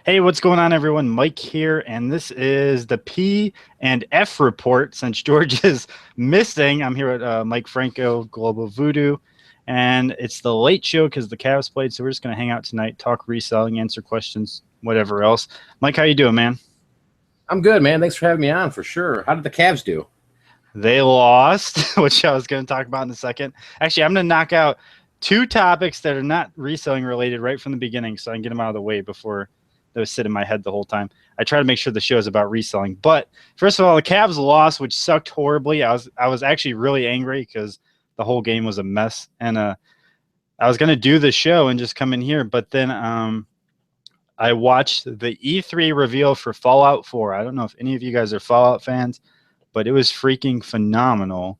Hey, what's going on, everyone? Mike here, and this is the P and F report. Since George is missing, I'm here with Mike Franco, Global Voodoo, and it's the late show because the Cavs played. So we're just gonna hang out tonight, talk reselling, answer questions, whatever else. Mike, how you doing, man? I'm good, man. Thanks for having me on, for sure. How did the Cavs do? They lost, which I was going to talk about in a second. Actually, I'm going to knock out two topics that are not reselling related right from the beginning, so I can get them out of the way before those sit in my head the whole time. I try to make sure the show is about reselling. But first of all, the Cavs lost, which sucked horribly. I was actually really angry because the whole game was a mess, and I was going to do the show and just come in here, but then I watched the E3 reveal for Fallout 4. I don't know if any of you guys are Fallout fans, but it was freaking phenomenal.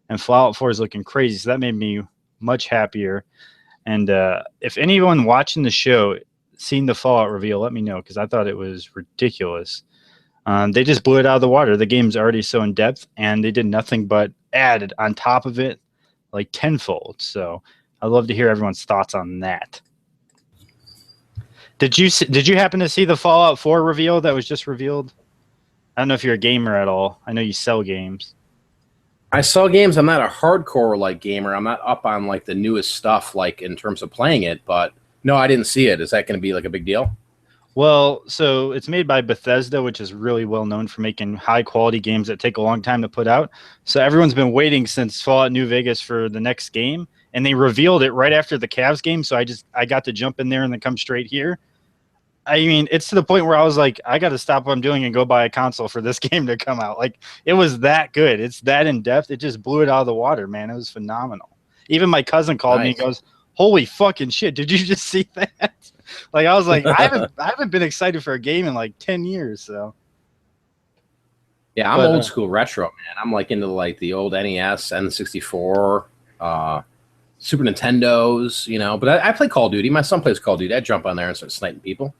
And Fallout 4 is looking crazy, so that made me much happier. And if anyone watching the show seen the Fallout reveal, let me know, because I thought it was ridiculous. They just blew it out of the water. The game's already so in depth, and they did nothing but added on top of it like tenfold. So I'd love to hear everyone's thoughts on that. Did you happen to see the Fallout 4 reveal that was just revealed? I don't know if you're a gamer at all. I know you sell games. I sell games. I'm not a hardcore like gamer. I'm not up on like the newest stuff like in terms of playing it, but no, I didn't see it. Is that going to be like a big deal? Well, so it's made by Bethesda, which is really well known for making high quality games that take a long time to put out. So everyone's been waiting since Fallout New Vegas for the next game, and they revealed it right after the Cavs game. So I got to jump in there and then come straight here. I mean, it's to the point where I was like, I got to stop what I'm doing and go buy a console for this game to come out. Like, it was that good. It's that in depth. It just blew it out of the water, man. It was phenomenal. Even my cousin called me and goes, "Holy fucking shit! Did you just see that?" Like, I was like, I haven't been excited for a game in like 10 years. So, yeah, I'm old school retro, man. I'm like into like the old NES, N64, Super Nintendos, you know. But I play Call of Duty. My son plays Call of Duty. I jump on there and start sniping people.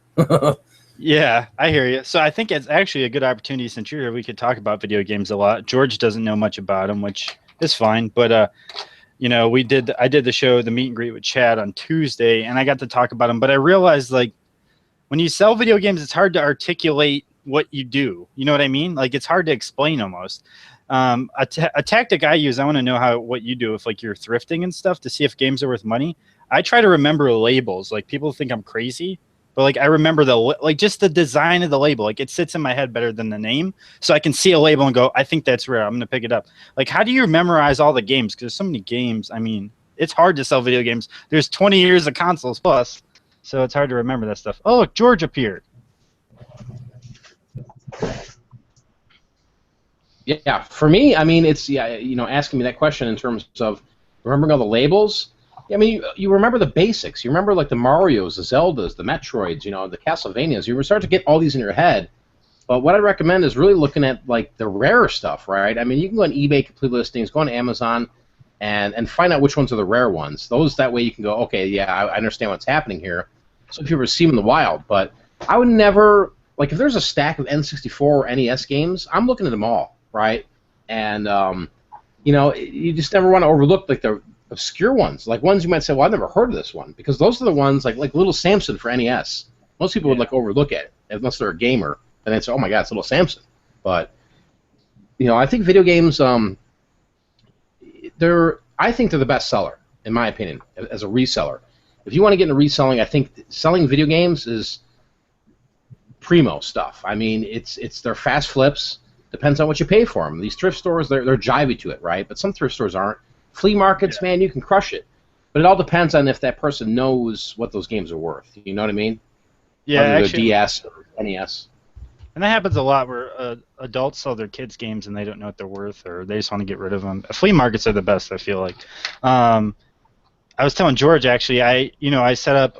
Yeah, I hear you. So I think it's actually a good opportunity, since you're here, we could talk about video games a lot. George doesn't know much about them, which is fine. But you know, I did the show, the meet and greet with Chad on Tuesday, and I got to talk about them. But I realized, like, when you sell video games, it's hard to articulate what you do. You know what I mean? Like, it's hard to explain almost. A tactic I use, I want to know what you do if like you're thrifting and stuff to see if games are worth money. I try to remember labels. Like, people think I'm crazy, but like I remember just the design of the label. Like, it sits in my head better than the name, so I can see a label and go, I think that's rare, I'm gonna pick it up. Like, how do you memorize all the games? Because there's so many games. I mean, it's hard to sell video games. There's 20 years of consoles plus, so it's hard to remember that stuff. Oh, look, George appeared. Yeah, for me, I mean, it's asking me that question in terms of remembering all the labels. I mean, you remember the basics. You remember like the Marios, the Zeldas, the Metroids, you know, the Castlevanias. You start to get all these in your head. But what I recommend is really looking at like the rarer stuff, right? I mean, you can go on eBay, complete listings, go on Amazon, and find out which ones are the rare ones. That way you can go, okay, yeah, I understand what's happening here. So if you ever see them in the wild, but I would never like if there's a stack of N64 or NES games, I'm looking at them all, right? And you know, you just never want to overlook like the obscure ones, like ones you might say, well, I've never heard of this one, because those are the ones like Little Samson for NES. Most people would like overlook it unless they're a gamer, and they'd say, oh my god, it's Little Samson. But you know, I think video games, I think they're the best seller in my opinion as a reseller. If you want to get into reselling, I think selling video games is primo stuff. I mean, it's their fast flips. Depends on what you pay for them. These thrift stores, they're jivey to it, right? But some thrift stores aren't. Flea markets, man, you can crush it. But it all depends on if that person knows what those games are worth. You know what I mean? Yeah, actually, DS or NES. And that happens a lot where adults sell their kids games and they don't know what they're worth, or they just want to get rid of them. Flea markets are the best, I feel like. I was telling George, actually, I set up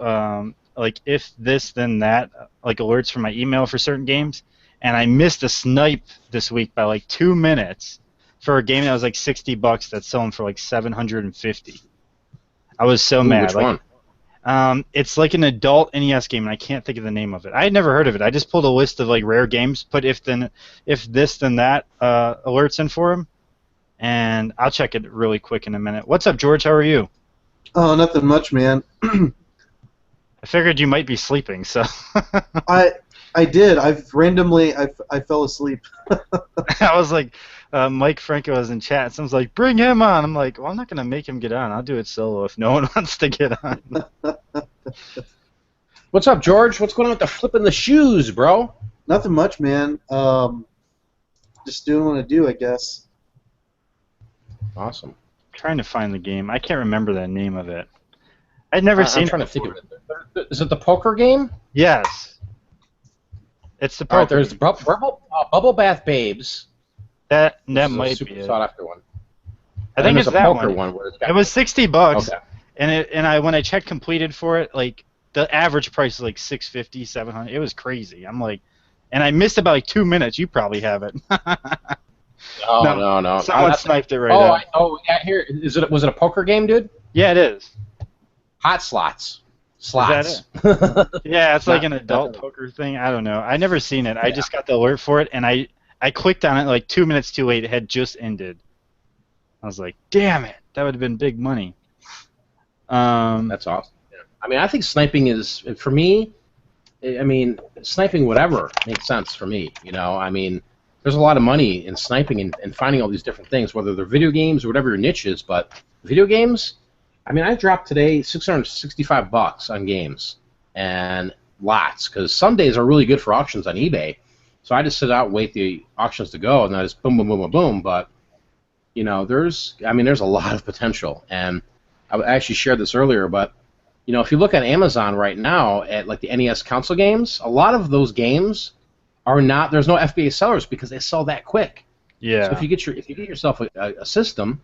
like if this then that, like alerts for my email for certain games, and I missed a snipe this week by like 2 minutes for a game that was like $60 that's selling for like 750. I was so mad. Which one? It's like an adult NES game, and I can't think of the name of it. I had never heard of it. I just pulled a list of like rare games, put if this then that alerts in for them, and I'll check it really quick in a minute. What's up, George? How are you? Oh, nothing much, man. I figured you might be sleeping, so I did. I fell asleep. I was like, Mike Franco was in chat. Someone's like, bring him on. I'm like, well, I'm not gonna make him get on. I'll do it solo if no one wants to get on. What's up, George? What's going on with the flipping the shoes, bro? Nothing much, man. Just doing what I do, I guess. Awesome. Trying to find the game. I can't remember the name of it. I'd never seen. I'm trying to think of it. Is it the poker game? Yes. It's the All right, poker. there's Bubble Bath Babes. That Which is a might super be it. sought after one. I think there's it's a that poker one. where it's got It was $60, Okay. and when I checked completed for it, like the average price is like $650, $700. It was crazy. I'm like, and I missed about like 2 minutes. You probably have it. No. Someone sniped it right out. Yeah. Here was it a poker game, dude? Yeah, it is. Hot slots. that Yeah, it's like an adult poker thing. I don't know. I never seen it. I just got the alert for it, and I clicked on it like 2 minutes too late. It had just ended. I was like, damn it. That would have been big money. That's awesome. Yeah. I mean, I think sniping is, for me, I mean, sniping whatever makes sense for me. You know, I mean, there's a lot of money in sniping and finding all these different things, whether they're video games or whatever your niche is. But video games, I mean, I dropped today $665 on games, and lots, because some days are really good for auctions on eBay. So I just sit out and wait the auctions to go, and I just boom, boom, boom, boom, boom. But you know, there's a lot of potential, and I actually shared this earlier, but you know, if you look at Amazon right now at like the NES console games, a lot of those games are not. There's no FBA sellers because they sell that quick. Yeah. So if you get yourself a system,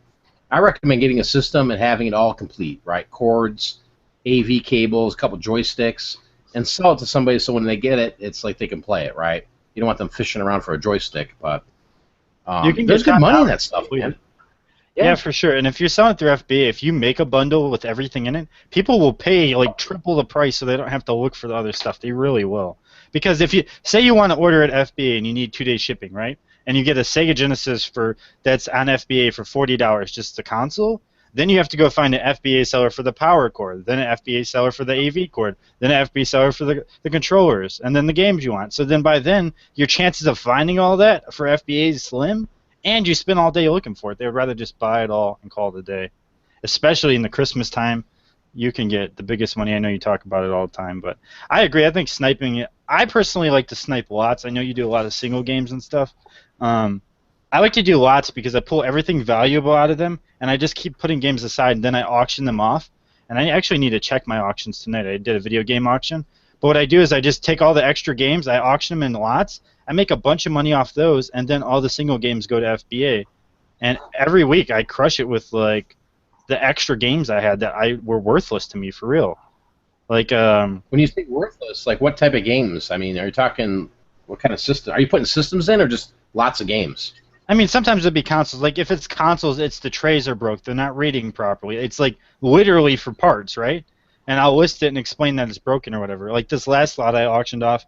I recommend getting a system and having it all complete, right? Cords, AV cables, a couple joysticks, and sell it to somebody so when they get it, it's like they can play it, right? You don't want them fishing around for a joystick, but there's good money in that stuff, man. Yeah, for sure. And if you're selling through FBA, if you make a bundle with everything in it, people will pay like triple the price so they don't have to look for the other stuff. They really will. Because if you say you want to order at FBA and you need 2-day shipping, right? And you get a Sega Genesis that's on FBA for $40, just the console, then you have to go find an FBA seller for the power cord, then an FBA seller for the AV cord, then an FBA seller for the controllers, and then the games you want. So then by then, your chances of finding all that for FBA is slim, and you spend all day looking for it. They would rather just buy it all and call it a day. Especially in the Christmas time, you can get the biggest money. I know you talk about it all the time, but I agree. I think sniping, I personally like to snipe lots. I know you do a lot of single games and stuff. I like to do lots because I pull everything valuable out of them, and I just keep putting games aside, and then I auction them off. And I actually need to check my auctions tonight. I did a video game auction. But what I do is I just take all the extra games, I auction them in lots, I make a bunch of money off those, and then all the single games go to FBA. And every week I crush it with like the extra games I had that were worthless to me for real. Like when you say worthless, like what type of games? I mean, are you talking what kind of system? Are you putting systems in or just lots of games? I mean, sometimes it'd be consoles. Like if it's consoles, it's the trays are broke. They're not reading properly. It's like literally for parts, right? And I'll list it and explain that it's broken or whatever. Like this last lot I auctioned off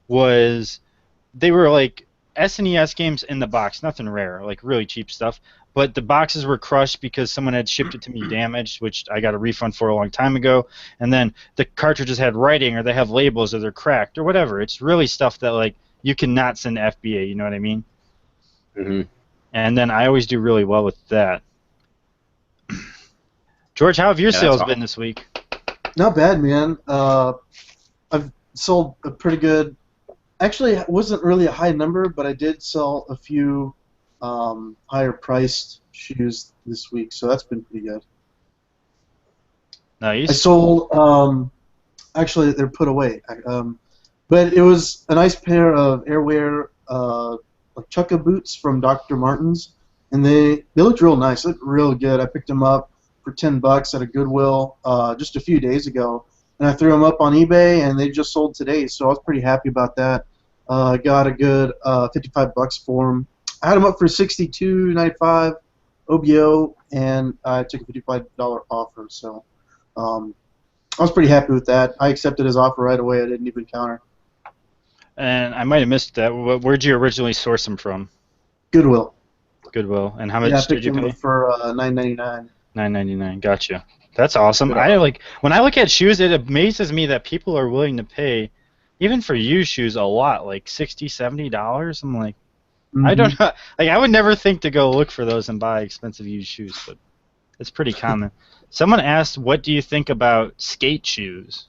they were like SNES games in the box, nothing rare, like really cheap stuff. But the boxes were crushed because someone had shipped it to me damaged, which I got a refund for a long time ago. And then the cartridges had writing, or they have labels, or they're cracked, or whatever. It's really stuff that like you cannot send to FBA. You know what I mean? Mm-hmm. And then I always do really well with that. George, how have your sales been this week? Not bad, man. I've sold a pretty good. Actually, it wasn't really a high number, but I did sell a few higher priced shoes this week, so that's been pretty good. Nice. I sold. Actually, they're put away. But it was a nice pair of Airwear like Chukka boots from Dr. Martens, and they looked real nice. They looked real good. I picked them up for $10 at a Goodwill just a few days ago, and I threw them up on eBay, and they just sold today. So I was pretty happy about that. I got a good $55 for them. I had them up for $62.95 OBO, and I took a $55 offer. So I was pretty happy with that. I accepted his offer right away. I didn't even counter. And I might have missed that. Where'd you originally source them from? Goodwill. Goodwill. And how much did you pay? For $9.99. $9.99. Gotcha. That's awesome. I like when I look at shoes, it amazes me that people are willing to pay, even for used shoes, a lot, like $60, $70. I'm like, I don't know. Like, I would never think to go look for those and buy expensive used shoes, but it's pretty common. Someone asked, what do you think about skate shoes?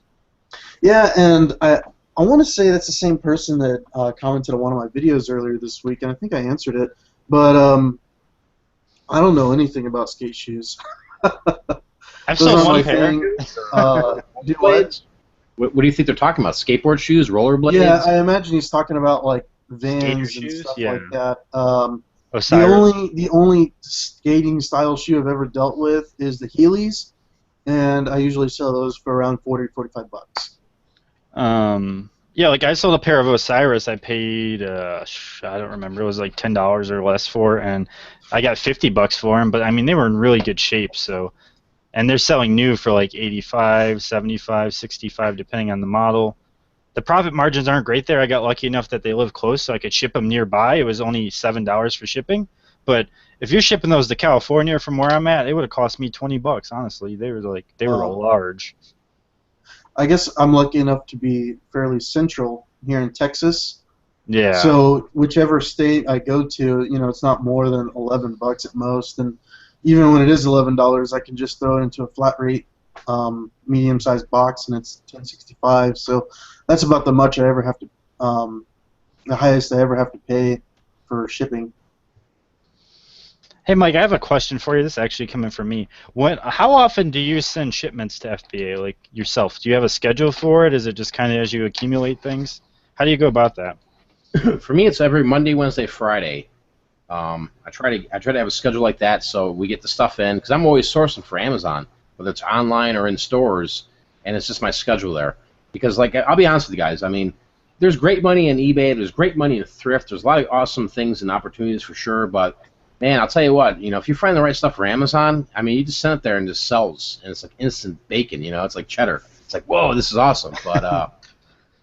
Yeah, and I want to say that's the same person that commented on one of my videos earlier this week, and I think I answered it. But I don't know anything about skate shoes. I've Those sold aren't one my pair. thing. Do what? What do you think they're talking about? Skateboard shoes, rollerblades? Yeah, I imagine he's talking about like Skater Vans and shoes? stuff Yeah. like that. Osiris. The only skating style shoe I've ever dealt with is the Heelys, and I usually sell those for around $40-$45. Yeah, like I sold a pair of Osiris. I paid I don't remember. It was like $10 or less for, and I got $50 for them. But I mean, they were in really good shape. So, and they're selling new for like 85, 75, 65, depending on the model. The profit margins aren't great there. I got lucky enough that they live close, so I could ship them nearby. It was only $7 for shipping. But if you're shipping those to California from where I'm at, it would have cost me $20. Honestly, they were large. I guess I'm lucky enough to be fairly central here in Texas. Yeah. So whichever state I go to, it's not more than $11 at most, and even when it is $11, I can just throw it into a flat rate medium-sized box, and it's $10.65. So that's about the highest I ever have to pay for shipping. Hey, Mike, I have a question for you. This is actually coming from me. How often do you send shipments to FBA, like yourself? Do you have a schedule for it? Is it just kind of as you accumulate things? How do you go about that? For me, it's every Monday, Wednesday, Friday. I try to have a schedule like that so we get the stuff in, because I'm always sourcing for Amazon, whether it's online or in stores, and it's just my schedule there. Because, like, I'll be honest with you guys, I mean, there's great money in eBay, there's great money in thrift, there's a lot of awesome things and opportunities for sure, but man, I'll tell you what, if you find the right stuff for Amazon, I mean, you just send it there and it just sells, and it's like instant bacon, it's like cheddar. It's like, whoa, this is awesome. But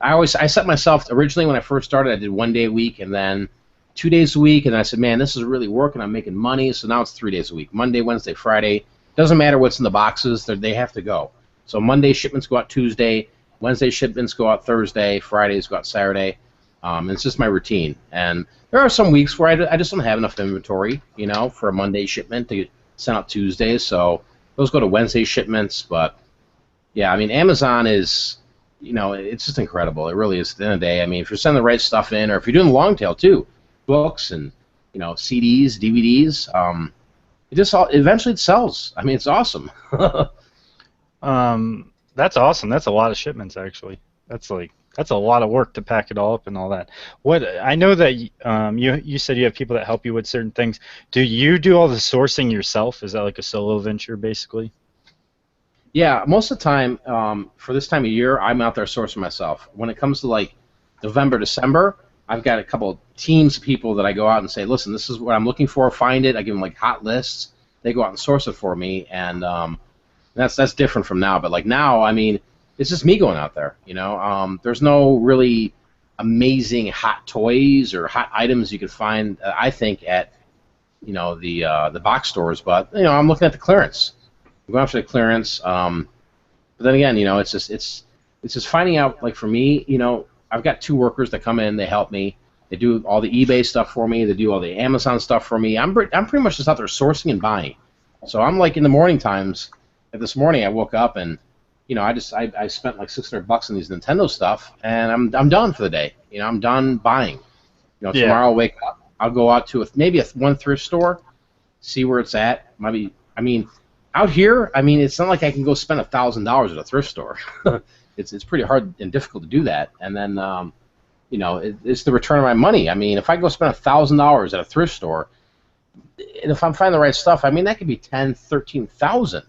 I set myself, originally when I first started, I did 1 day a week and then 2 days a week, and I said, man, this is really working, I'm making money, so now it's 3 days a week, Monday, Wednesday, Friday. Doesn't matter what's in the boxes, they have to go. So Monday shipments go out Tuesday, Wednesday shipments go out Thursday, Fridays go out Saturday. It's just my routine. And there are some weeks where I just don't have enough inventory, for a Monday shipment to send out Tuesdays. So those go to Wednesday shipments. But, yeah, I mean, Amazon is, it's just incredible. It really is at the end of the day. I mean, if you're sending the right stuff in, or if you're doing long tail too, books and, CDs, DVDs, eventually it sells. I mean, it's awesome. That's awesome. That's a lot of shipments, actually. That's a lot of work to pack it all up and all that. I know that you said you have people that help you with certain things. Do you do all the sourcing yourself? Is that like a solo venture, basically? Yeah, most of the time, for this time of year, I'm out there sourcing myself. When it comes to like November, December, I've got a couple teams of people that I go out and say, listen, this is what I'm looking for. Find it. I give them like hot lists. They go out and source it for me, and that's different from now. But like now, I mean, it's just me going out there, There's no really amazing hot toys or hot items you can find, I think, at, the box stores. But, I'm looking at the clearance. I'm going after the clearance. But then again, it's just finding out, like for me, I've got 2 workers that come in, they help me. They do all the eBay stuff for me. They do all the Amazon stuff for me. I'm pretty much just out there sourcing and buying. So I'm like in the morning times. Like this morning I woke up and I spent like $600 on these Nintendo stuff, and I'm done for the day. I'm done buying. Tomorrow I'll wake up, I'll go out to maybe one thrift store, see where it's at. Out here, it's not like I can go spend $1,000 at a thrift store. It's pretty hard and difficult to do that. And then it's the return of my money. If I go spend $1,000 at a thrift store, and if I'm finding the right stuff, that could be $10,000, $13,000.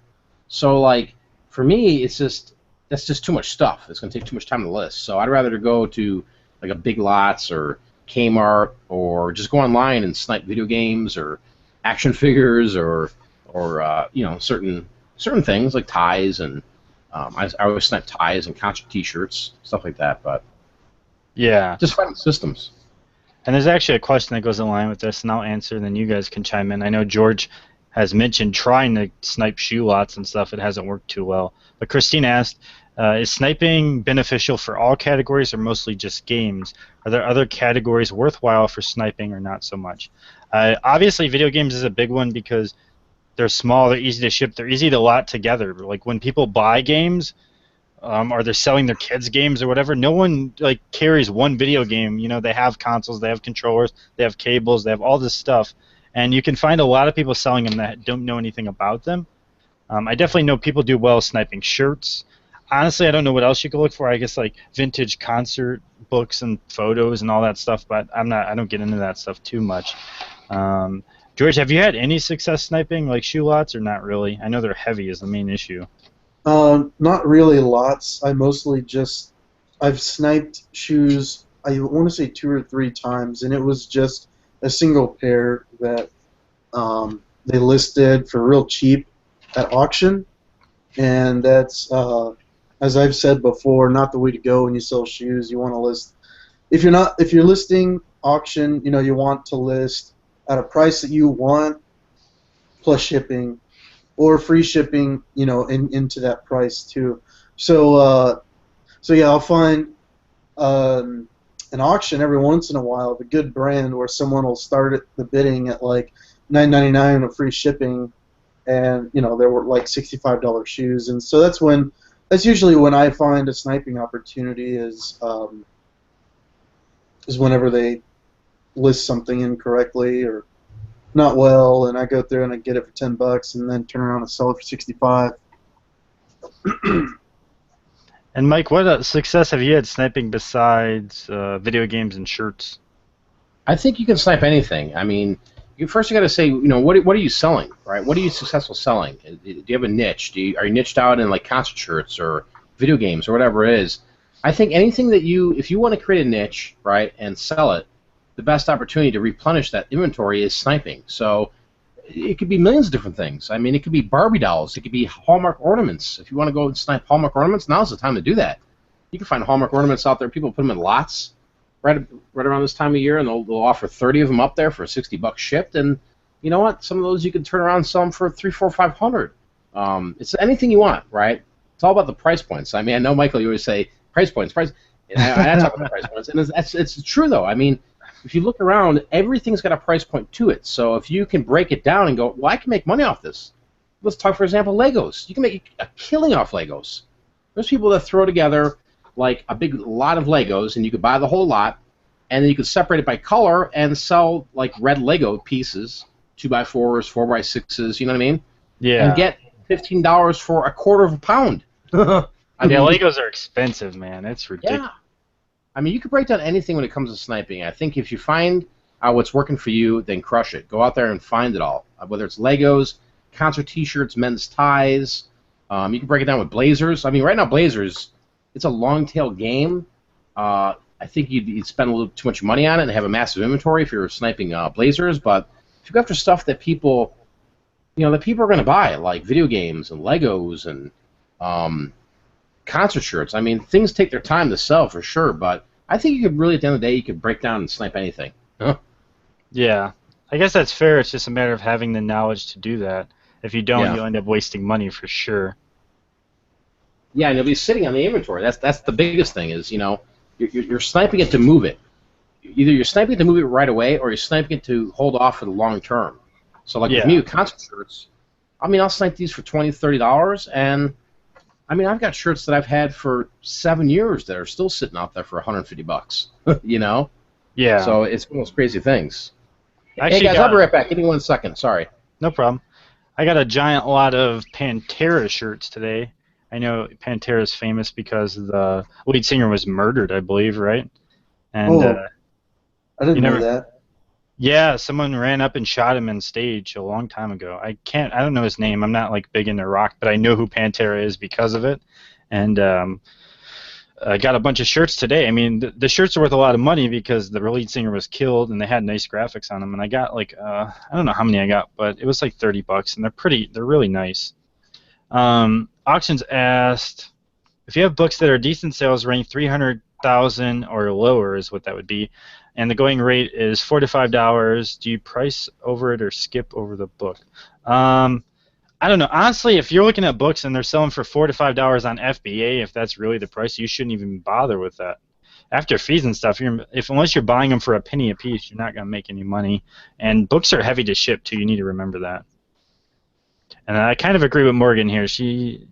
So like, for me, that's just too much stuff. It's going to take too much time to list. So I'd rather go to like a Big Lots or Kmart, or just go online and snipe video games or action figures or certain things like ties, and I always snipe ties and Contra T-shirts, stuff like that. But yeah, just finding systems. And there's actually a question that goes in line with this, and I'll answer, and then you guys can chime in. I know George has mentioned trying to snipe shoe lots and stuff. It hasn't worked too well. But Christine asked, is sniping beneficial for all categories or mostly just games? Are there other categories worthwhile for sniping or not so much? Obviously, video games is a big one because they're small, they're easy to ship, they're easy to lot together. Like when people buy games, or they're selling their kids games or whatever, no one like carries one video game. You know, they have consoles, they have controllers, they have cables, they have all this stuff, and you can find a lot of people selling them that don't know anything about them. I definitely know people do well sniping shirts. Honestly, I don't know what else you could look for. I guess like vintage concert books and photos and all that stuff, but I don't get into that stuff too much. George, have you had any success sniping like shoe lots or not really? I know they're heavy is the main issue. Not really lots. I've sniped shoes, I want to say 2 or 3 times, and it was just a single pair that they listed for real cheap at auction, and that's, as I've said before, not the way to go when you sell shoes. You want to list, if you're listing auction, you know, you want to list at a price that you want plus shipping, or free shipping, you know, into that price too. So yeah, I'll find an auction every once in a while of a good brand where someone will start the bidding at like $9.99 with free shipping, and you know there were like $65 shoes, and so that's usually when I find a sniping opportunity is whenever they list something incorrectly or not well, and I go through and I get it for $10 and then turn around and sell it for 65. And Mike, what success have you had sniping besides video games and shirts? I think you can snipe anything. I mean, you got to say, you know, what are you selling, right? What are you successful selling? Do you have a niche? Are you niched out in like concert shirts or video games or whatever it is? I think anything that if you want to create a niche, right, and sell it, the best opportunity to replenish that inventory is sniping. So it could be millions of different things. I mean, it could be Barbie dolls. It could be Hallmark ornaments. If you want to go and snipe Hallmark ornaments, now's the time to do that. You can find Hallmark ornaments out there. People put them in lots right around this time of year, and they'll offer 30 of them up there for $60 shipped. And you know what? Some of those you can turn around and sell them for $300, $400, $500. It's anything you want, right? It's all about the price points. I mean, I know, Michael, you always say price points, price. And I talk about price points, and it's true though. I mean, if you look around, everything's got a price point to it. So if you can break it down and go, well, I can make money off this. Let's talk, for example, Legos. You can make a killing off Legos. There's people that throw together like a big lot of Legos, and you could buy the whole lot, and then you could separate it by color and sell like red Lego pieces, 2x4s, 4x6s. You know what I mean? Yeah. And get $15 for a quarter of a pound. Yeah, Legos are expensive, man. It's ridiculous. Yeah. I mean, you can break down anything when it comes to sniping. I think if you find what's working for you, then crush it. Go out there and find it all. Whether it's Legos, concert T-shirts, men's ties. You can break it down with Blazers. I mean, right now, Blazers, it's a long-tail game. I think you'd spend a little too much money on it and have a massive inventory if you're sniping Blazers. But if you go after stuff that people, are going to buy, like video games and Legos and concert shirts. I mean, things take their time to sell for sure, but I think you could really, at the end of the day, you could break down and snipe anything. Huh? Yeah, I guess that's fair. It's just a matter of having the knowledge to do that. If you don't, you'll end up wasting money for sure. Yeah, and you'll be sitting on the inventory. That's the biggest thing is, you're sniping it to move it. Either you're sniping it to move it right away, or you're sniping it to hold off for the long term. So like with me with concert shirts, I mean, I'll snipe these for $20, $30, and I mean, I've got shirts that I've had for 7 years that are still sitting out there for $150. Yeah. So it's one of those crazy things. Actually, hey guys, I'll be right back. Give me 1 second. Sorry. No problem. I got a giant lot of Pantera shirts today. I know Pantera is famous because the lead singer was murdered, I believe, right? And I didn't know that. Yeah, someone ran up and shot him on stage a long time ago. I don't know his name. I'm not like big into rock, but I know who Pantera is because of it. And I got a bunch of shirts today. I mean, the shirts are worth a lot of money because the lead singer was killed, and they had nice graphics on them. And I got like I don't know how many I got, but it was like $30, and they're really nice. Auctions asked if you have books that are decent sales, range $300 $4,000 or lower is what that would be. And the going rate is $4 to $5. Do you price over it or skip over the book? I don't know. Honestly, if you're looking at books and they're selling for $4 to $5 on FBA, if that's really the price, you shouldn't even bother with that. After fees and stuff, unless you're buying them for a penny a piece, you're not going to make any money. And books are heavy to ship too. You need to remember that. And I kind of agree with Morgan here. She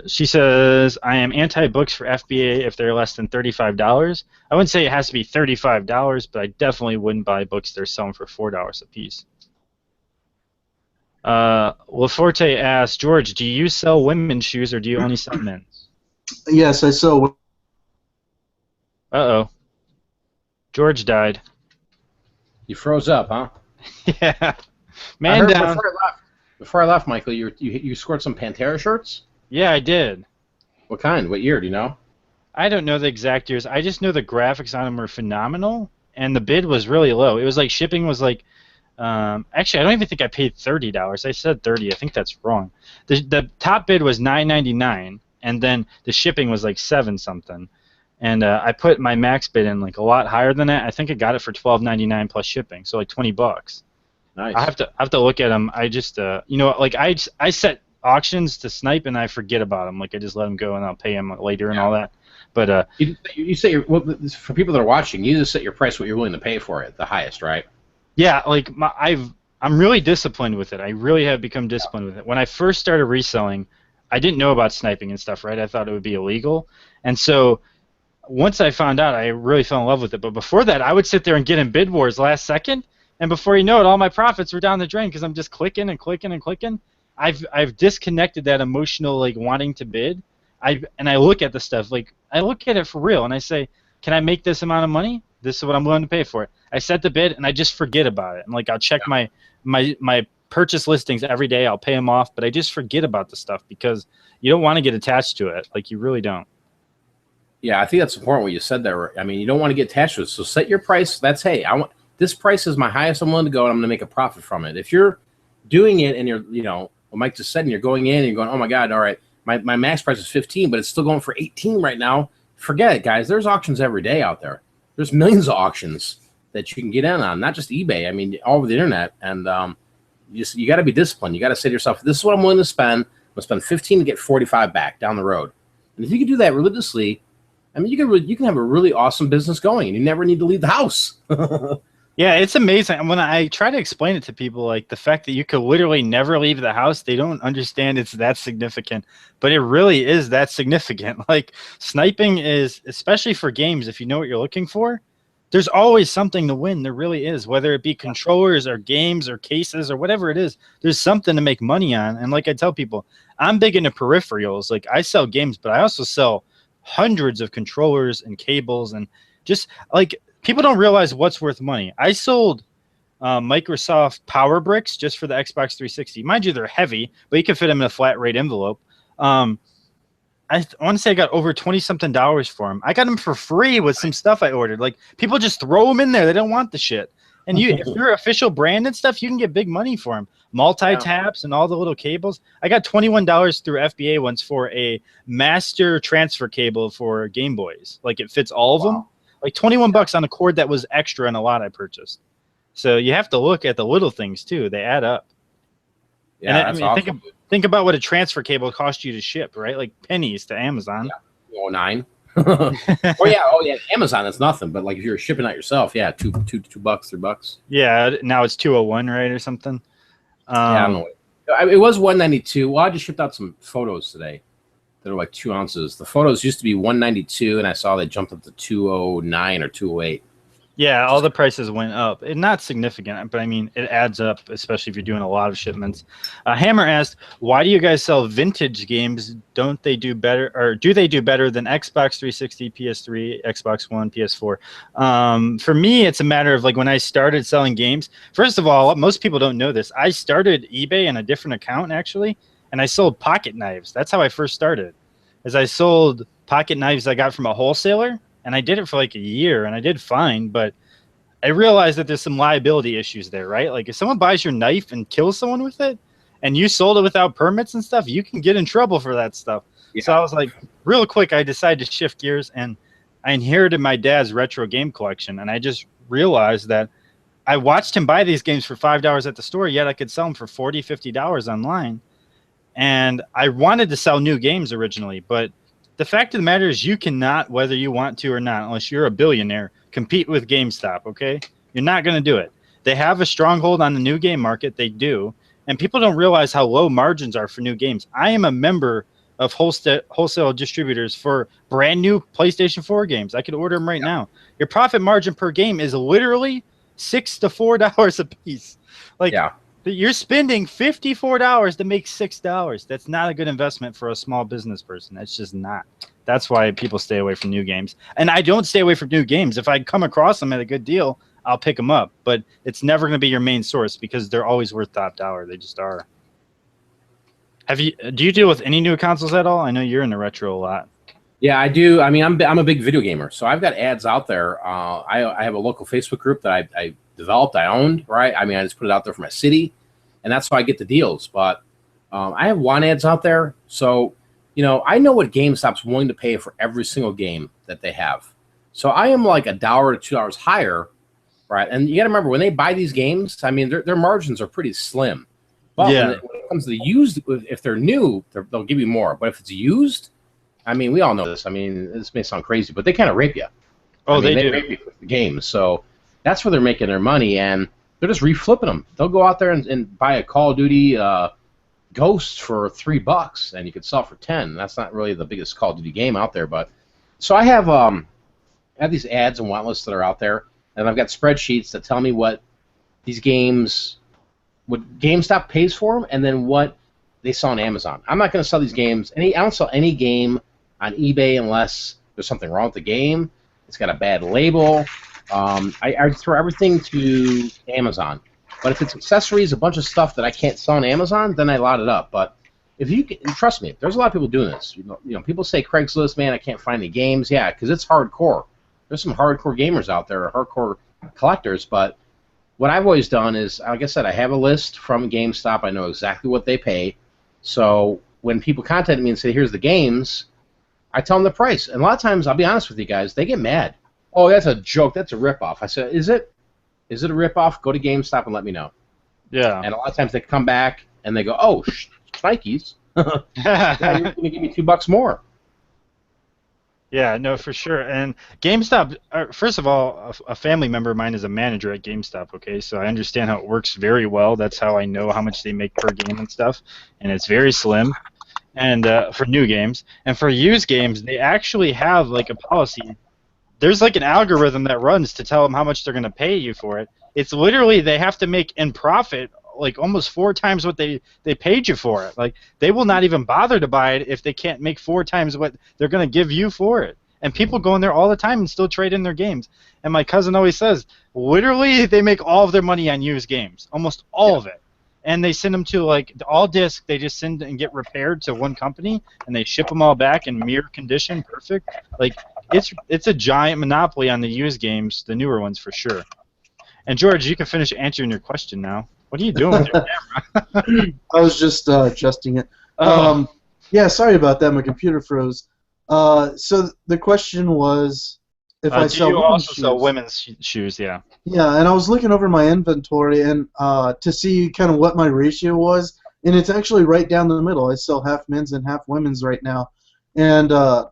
says, I am anti-books for FBA if they're less than $35. I wouldn't say it has to be $35, but I definitely wouldn't buy books they're selling for $4 a piece. Laforte asks, George, do you sell women's shoes or do you only sell men's? Yes, I sell. Uh-oh. George died. You froze up, huh? Yeah. Man down. Before I left, Michael, you scored some Pantera shirts? Yeah, I did. What kind? What year? Do you know? I don't know the exact years. I just know the graphics on them were phenomenal, and the bid was really low. It was like shipping was like, actually, I don't even think I paid $30. I said $30. I think that's wrong. The top bid was $9.99, and then the shipping was like $7 something. And I put my max bid in like a lot higher than that. I think I got it for $12.99 plus shipping, so like $20. Nice. I have to look at them. I just like I set auctions to snipe and I forget about them. Like I just let them go and I'll pay them later and all that. But you say for people that are watching, you just set your price what you're willing to pay for it, the highest, right? Yeah, like I'm really disciplined with it. I really have become disciplined with it. When I first started reselling, I didn't know about sniping and stuff, right? I thought it would be illegal, and so once I found out, I really fell in love with it. But before that, I would sit there and get in bid wars last second, and before you know it, all my profits were down the drain because I'm just clicking and clicking and clicking. I've disconnected that emotional like wanting to bid. I look at the stuff like I look at it for real, and I say, can I make this amount of money? This is what I'm willing to pay for it. I set the bid, and I just forget about it. And like I'll check my purchase listings every day. I'll pay them off, but I just forget about the stuff because you don't want to get attached to it. Like you really don't. Yeah, I think that's important what you said there. I mean, you don't want to get attached to it. So set your price. That's, hey, I want this price is my highest I'm willing to go, and I'm going to make a profit from it. If you're doing it and you're, what Mike just said, and you're going in and you're going, oh my God, all right, my max price is 15, but it's still going for 18 right now. Forget it, guys. There's auctions every day out there. There's millions of auctions that you can get in on, not just eBay. I mean, all over the internet. And you got to be disciplined. You got to say to yourself, this is what I'm willing to spend. I'm going to spend 15 to get 45 back down the road. And if you can do that religiously, I mean, you can have a really awesome business going, and you never need to leave the house. Yeah, it's amazing. When I try to explain it to people, like the fact that you could literally never leave the house, they don't understand it's that significant. But it really is that significant. Like sniping is, especially for games, if you know what you're looking for, there's always something to win. There really is, whether it be controllers or games or cases or whatever it is. There's something to make money on. And like I tell people, I'm big into peripherals. Like I sell games, but I also sell hundreds of controllers and cables, and just like people don't realize what's worth money. I sold Microsoft Power Bricks just for the Xbox 360. Mind you, they're heavy, but you can fit them in a flat rate envelope. I want to say I got over $20-something for them. I got them for free with some stuff I ordered. Like people just throw them in there; they don't want the shit. And if you're official brand and stuff, you can get big money for them. Multi-taps and all the little cables. I got $21 through FBA once for a master transfer cable for Game Boys. Like it fits all of them. Like $21 on a cord that was extra in a lot I purchased. So you have to look at the little things too. They add up. Yeah, and that's awesome. Think about what a transfer cable cost you to ship, right? Like pennies to Amazon. Yeah. 9. Oh yeah, Amazon is nothing, but like if you're shipping out yourself, yeah, $2, $3. Yeah, now it's 201, right, or something. Yeah, I don't know. It was 192. Well, I just shipped out some photos today that are like 2 ounces. The photos used to be 192, and I saw they jumped up to 209 or 208. Yeah, all the prices went up. Not significant, but I mean, it adds up, especially if you're doing a lot of shipments. Hammer asked, why do you guys sell vintage games? Don't they do better, or do they do better than Xbox 360, PS3, Xbox One, PS4? For me, it's a matter of like when I started selling games. First of all, most people don't know this. I started eBay in a different account, actually, and I sold pocket knives. That's how I first started, as I sold pocket knives I got from a wholesaler. And I did it for like a year, and I did fine, but I realized that there's some liability issues there, right? Like if someone buys your knife and kills someone with it, and you sold it without permits and stuff, you can get in trouble for that stuff. Yeah. So I was like, real quick, I decided to shift gears, and I inherited my dad's retro game collection, and I just realized that I watched him buy these games for $5 at the store, yet I could sell them for $40, $50 online. And I wanted to sell new games originally, but the fact of the matter is you cannot, whether you want to or not, unless you're a billionaire, compete with GameStop, okay? You're not going to do it. They have a stronghold on the new game market. They do. And people don't realize how low margins are for new games. I am a member of wholesale distributors for brand new PlayStation 4 games. I could order them right now. Your profit margin per game is literally $6 to $4 a piece. Like, you're spending $54 to make $6. That's not a good investment for a small business person. That's just not. That's why people stay away from new games. And I don't stay away from new games. If I come across them at a good deal, I'll pick them up. But it's never going to be your main source because they're always worth top dollar. They just are. Do you deal with any new consoles at all? I know you're in the retro a lot. Yeah, I do. I mean, I'm a big video gamer, so I've got ads out there. I have a local Facebook group that I developed, I owned, right? I mean, I just put it out there for my city, and that's how I get the deals. But I have want ads out there, so I know what GameStop's willing to pay for every single game that they have. So I am like $1 to $2 higher, right? And you got to remember when they buy these games, I mean, their margins are pretty slim. But when it comes to the used, if they're new, they'll give you more. But if it's used, I mean, we all know this. I mean, this may sound crazy, but they kind of rape you. Oh, they do. Rape you with the games. So that's where they're making their money, and they're just reflipping them. They'll go out there and buy a Call of Duty Ghost for $3, and you could sell for $10. That's not really the biggest Call of Duty game out there, but so I have these ads and want lists that are out there, and I've got spreadsheets that tell me what these games, what GameStop pays for them, and then what they sell on Amazon. I'm not going to sell these games. I don't sell any game on eBay unless there's something wrong with the game. It's got a bad label. I throw everything to Amazon. But if it's accessories, a bunch of stuff that I can't sell on Amazon, then I lot it up. But if you can, trust me, there's a lot of people doing this. People say Craigslist, man, I can't find any games. Yeah, because it's hardcore. There's some hardcore gamers out there, hardcore collectors. But what I've always done is, like I said, I have a list from GameStop. I know exactly what they pay. So when people contact me and say, here's the games, I tell them the price. And a lot of times, I'll be honest with you guys, they get mad. Oh, that's a joke. That's a ripoff. I said, is it? Is it a ripoff? Go to GameStop and let me know. Yeah. And a lot of times they come back and they go, oh, Nikes. Yeah, you're going to give me $2 more. Yeah, no, for sure. And GameStop, first of all, a family member of mine is a manager at GameStop, okay? So I understand how it works very well. That's how I know how much they make per game and stuff. And it's very slim and for new games. And for used games, they actually have like a policy. There's like an algorithm that runs to tell them how much they're going to pay you for it. It's literally they have to make in profit like almost 4 times what they paid you for it. Like they will not even bother to buy it if they can't make 4 times what they're going to give you for it. And people go in there all the time and still trade in their games. And my cousin always says, literally they make all of their money on used games, almost all of it. And they send them to like all disc. They just send and get repaired to one company, and they ship them all back in mirror condition, perfect. Like it's a giant monopoly on the used games, the newer ones for sure. And George, you can finish answering your question now. What are you doing with your camera? I was just adjusting it. Yeah, sorry about that. My computer froze. So the question was, if I sell women's shoes. Sell women's shoes? Yeah. Yeah, and I was looking over my inventory and to see kind of what my ratio was, and it's actually right down the middle. I sell half men's and half women's right now, and that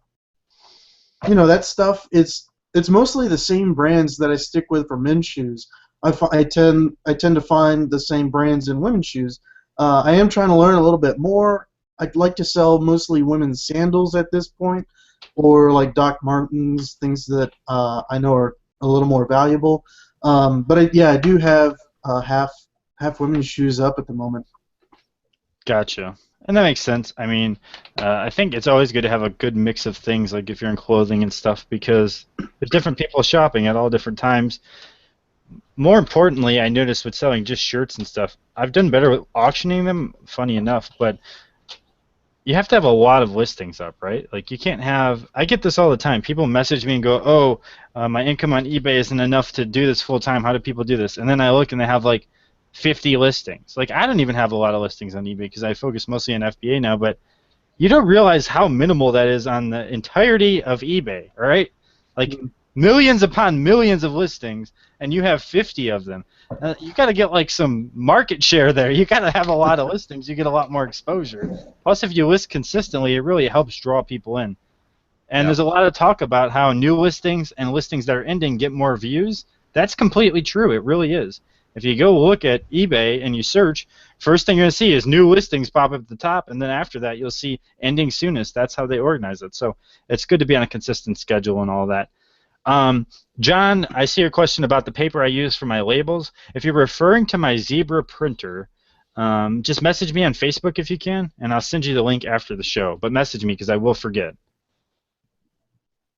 stuff. It's mostly the same brands that I stick with for men's shoes. I tend to find the same brands in women's shoes. I am trying to learn a little bit more. I'd like to sell mostly women's sandals at this point, or like Doc Martens, things that I know are a little more valuable. But I do have half women's shoes up at the moment. Gotcha. And that makes sense. I mean, I think it's always good to have a good mix of things, like if you're in clothing and stuff, because there's different people shopping at all different times. More importantly, I noticed with selling just shirts and stuff, I've done better with auctioning them, funny enough, but you have to have a lot of listings up, right? Like you can't have, I get this all the time. People message me and go, oh, my income on eBay isn't enough to do this full time. How do people do this? And then I look and they have like 50 listings. Like I don't even have a lot of listings on eBay because I focus mostly on FBA now, but you don't realize how minimal that is on the entirety of eBay, all right? Like millions upon millions of listings, and you have 50 of them. You got to get like some market share there. You got to have a lot of listings. You get a lot more exposure. Plus, if you list consistently, it really helps draw people in. And there's a lot of talk about how new listings and listings that are ending get more views. That's completely true. It really is. If you go look at eBay and you search, first thing you're going to see is new listings pop up at the top, and then after that you'll see ending soonest. That's how they organize it. So it's good to be on a consistent schedule and all that. John, I see your question about the paper I use for my labels. If you're referring to my Zebra printer, just message me on Facebook if you can, and I'll send you the link after the show. But message me because I will forget.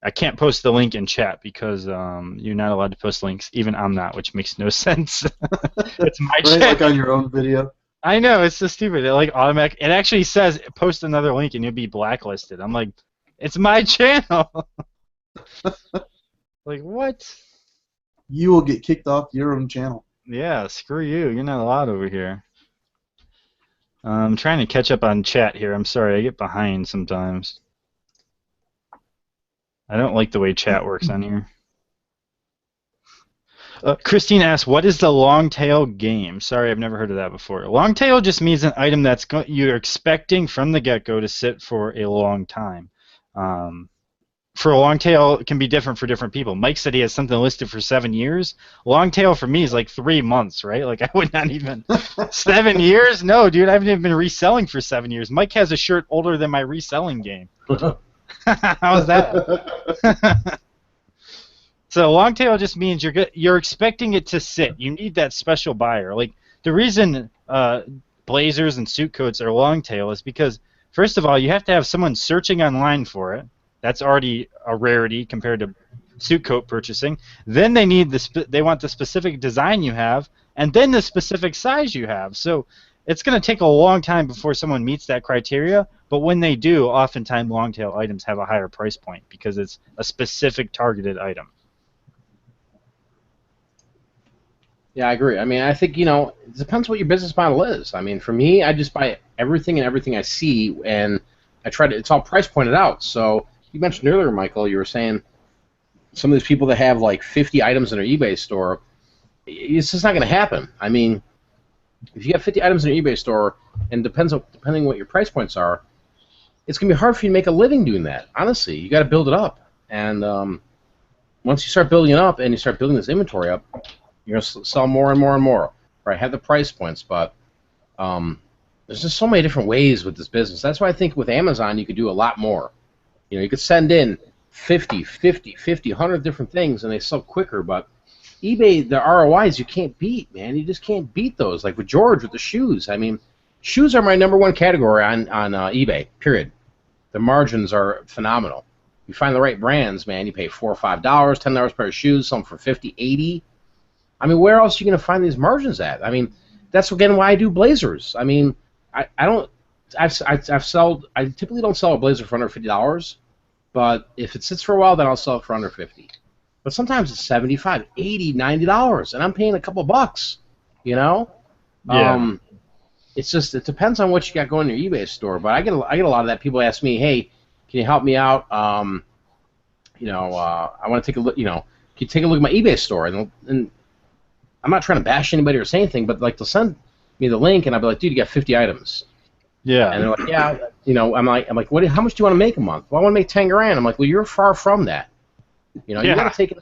I can't post the link in chat because you're not allowed to post links. Even I'm not, which makes no sense. It's my channel. Like on your own video. I know, it's so stupid. It like automatic. It actually says post another link and you'll be blacklisted. I'm like, it's my channel. Like what? You will get kicked off your own channel. Yeah, screw you. You're not allowed over here. I'm trying to catch up on chat here. I'm sorry, I get behind sometimes. I don't like the way chat works on here. Christine asks, what is the long tail game? Sorry, I've never heard of that before. Long tail just means an item that's you're expecting from the get-go to sit for a long time. For a long tail, it can be different for different people. Mike said he has something listed for 7 years. Long tail for me is like 3 months, right? Like I would not even 7 years? No, dude, I haven't even been reselling for 7 years. Mike has a shirt older than my reselling game. How's that? So long tail just means you're expecting it to sit. You need that special buyer. Like the reason blazers and suit coats are long tail is because first of all you have to have someone searching online for it. That's already a rarity compared to suit coat purchasing. Then they need they want the specific design you have, and then the specific size you have. So it's going to take a long time before someone meets that criteria, but when they do, oftentimes long tail items have a higher price point because it's a specific targeted item. Yeah, I agree. I mean, I think, it depends what your business model is. I mean, for me, I just buy everything I see, and I try to, it's all price pointed out. So you mentioned earlier, Michael, you were saying some of these people that have like 50 items in their eBay store, it's just not going to happen. I mean, if you have 50 items in your eBay store, and depending what your price points are, it's going to be hard for you to make a living doing that. Honestly, you got to build it up. And once you start building it up and you start building this inventory up, you're going to sell more and more and more. Right? Have the price points, but there's just so many different ways with this business. That's why I think with Amazon you could do a lot more. You could send in 50, 100 different things, and they sell quicker, but eBay, the ROIs you can't beat, man. You just can't beat those. Like with George with the shoes. I mean, shoes are my #1 category on eBay, period. The margins are phenomenal. You find the right brands, man, you pay $4 or $5, $10 a pair of shoes, some for $50, $80. I mean, where else are you going to find these margins at? I mean, that's again why I do blazers. I mean, I typically don't sell a blazer for under $50, but if it sits for a while, then I'll sell it for under $50. But sometimes it's $75, $80, $90, and I'm paying a couple bucks. Yeah. It's just, it depends on what you got going in your eBay store. But I get a lot of that. People ask me, hey, can you help me out? I want to take a look. Can you take a look at my eBay store? And I'm not trying to bash anybody or say anything, but like they'll send me the link, and I'll be like, dude, you got 50 items. Yeah. And they're like, yeah. I'm like, what? How much do you want to make a month? Well, I want to make 10 grand. I'm like, well, you're far from that. You got to take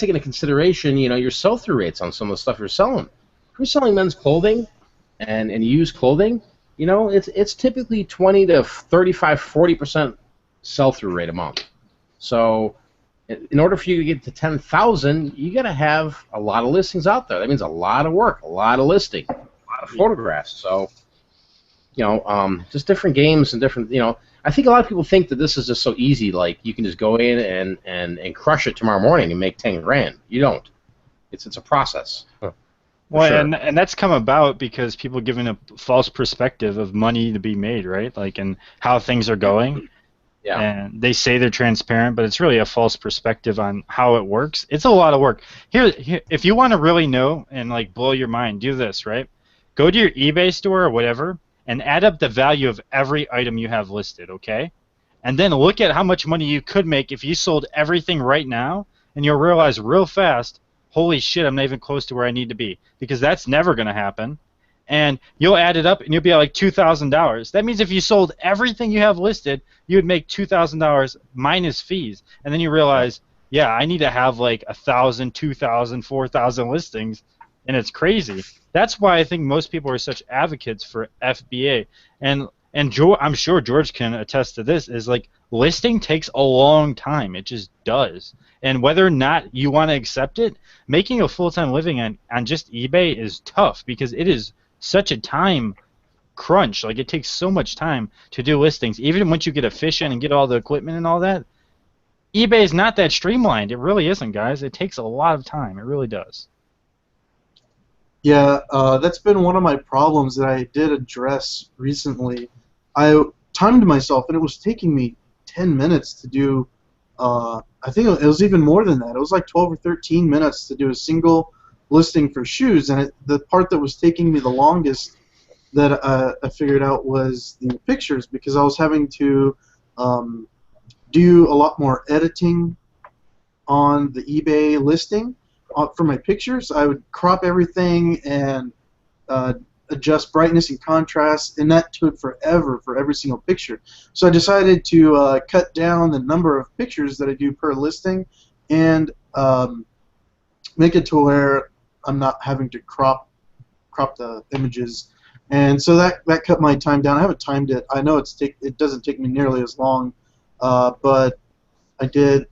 into consideration, your sell-through rates on some of the stuff you're selling. If you're selling men's clothing and used clothing, it's typically 20 to 35, 40% sell-through rate a month. So in order for you to get to 10,000, you got to have a lot of listings out there. That means a lot of work, a lot of listing, a lot of photographs. So, just different games and different, I think a lot of people think that this is just so easy, like you can just go in and crush it tomorrow morning and make 10 grand. You don't. It's a process. Well, sure. and that's come about because people giving a false perspective of money to be made, right? Like, and how things are going. Yeah. And they say they're transparent, but it's really a false perspective on how it works. It's a lot of work. Here if you want to really know and like blow your mind, do this, right? Go to your eBay store or whatever and add up the value of every item you have listed, okay? and then look at how much money you could make if you sold everything right now, and you'll realize real fast, holy shit, I'm not even close to where I need to be, because that's never going to happen. And you'll add it up, and you'll be at like $2,000. That means if you sold everything you have listed, you would make $2,000 minus fees. And then you realize, yeah, I need to have like 1,000, 2,000, 4,000 listings, and it's crazy. That's why I think most people are such advocates for FBA. And I'm sure George can attest to this, is like listing takes a long time. It just does. And whether or not you want to accept it, making a full-time living on just eBay is tough, because it is such a time crunch. Like, it takes so much time to do listings. Even once you get efficient and get all the equipment and all that, eBay is not that streamlined. It really isn't, guys. It takes a lot of time. It really does. Yeah, that's been one of my problems that I did address recently. I timed myself, and it was taking me 10 minutes to do, I think it was even more than that. It was like 12 or 13 minutes to do a single listing for shoes, and the part that was taking me the longest that I figured out was the pictures, because I was having to do a lot more editing on the eBay listing. For my pictures, I would crop everything and adjust brightness and contrast, and that took forever for every single picture. So I decided to cut down the number of pictures that I do per listing, and make it to where I'm not having to crop the images. And so that cut my time down. I haven't timed it. I know it doesn't take me nearly as long, but I did,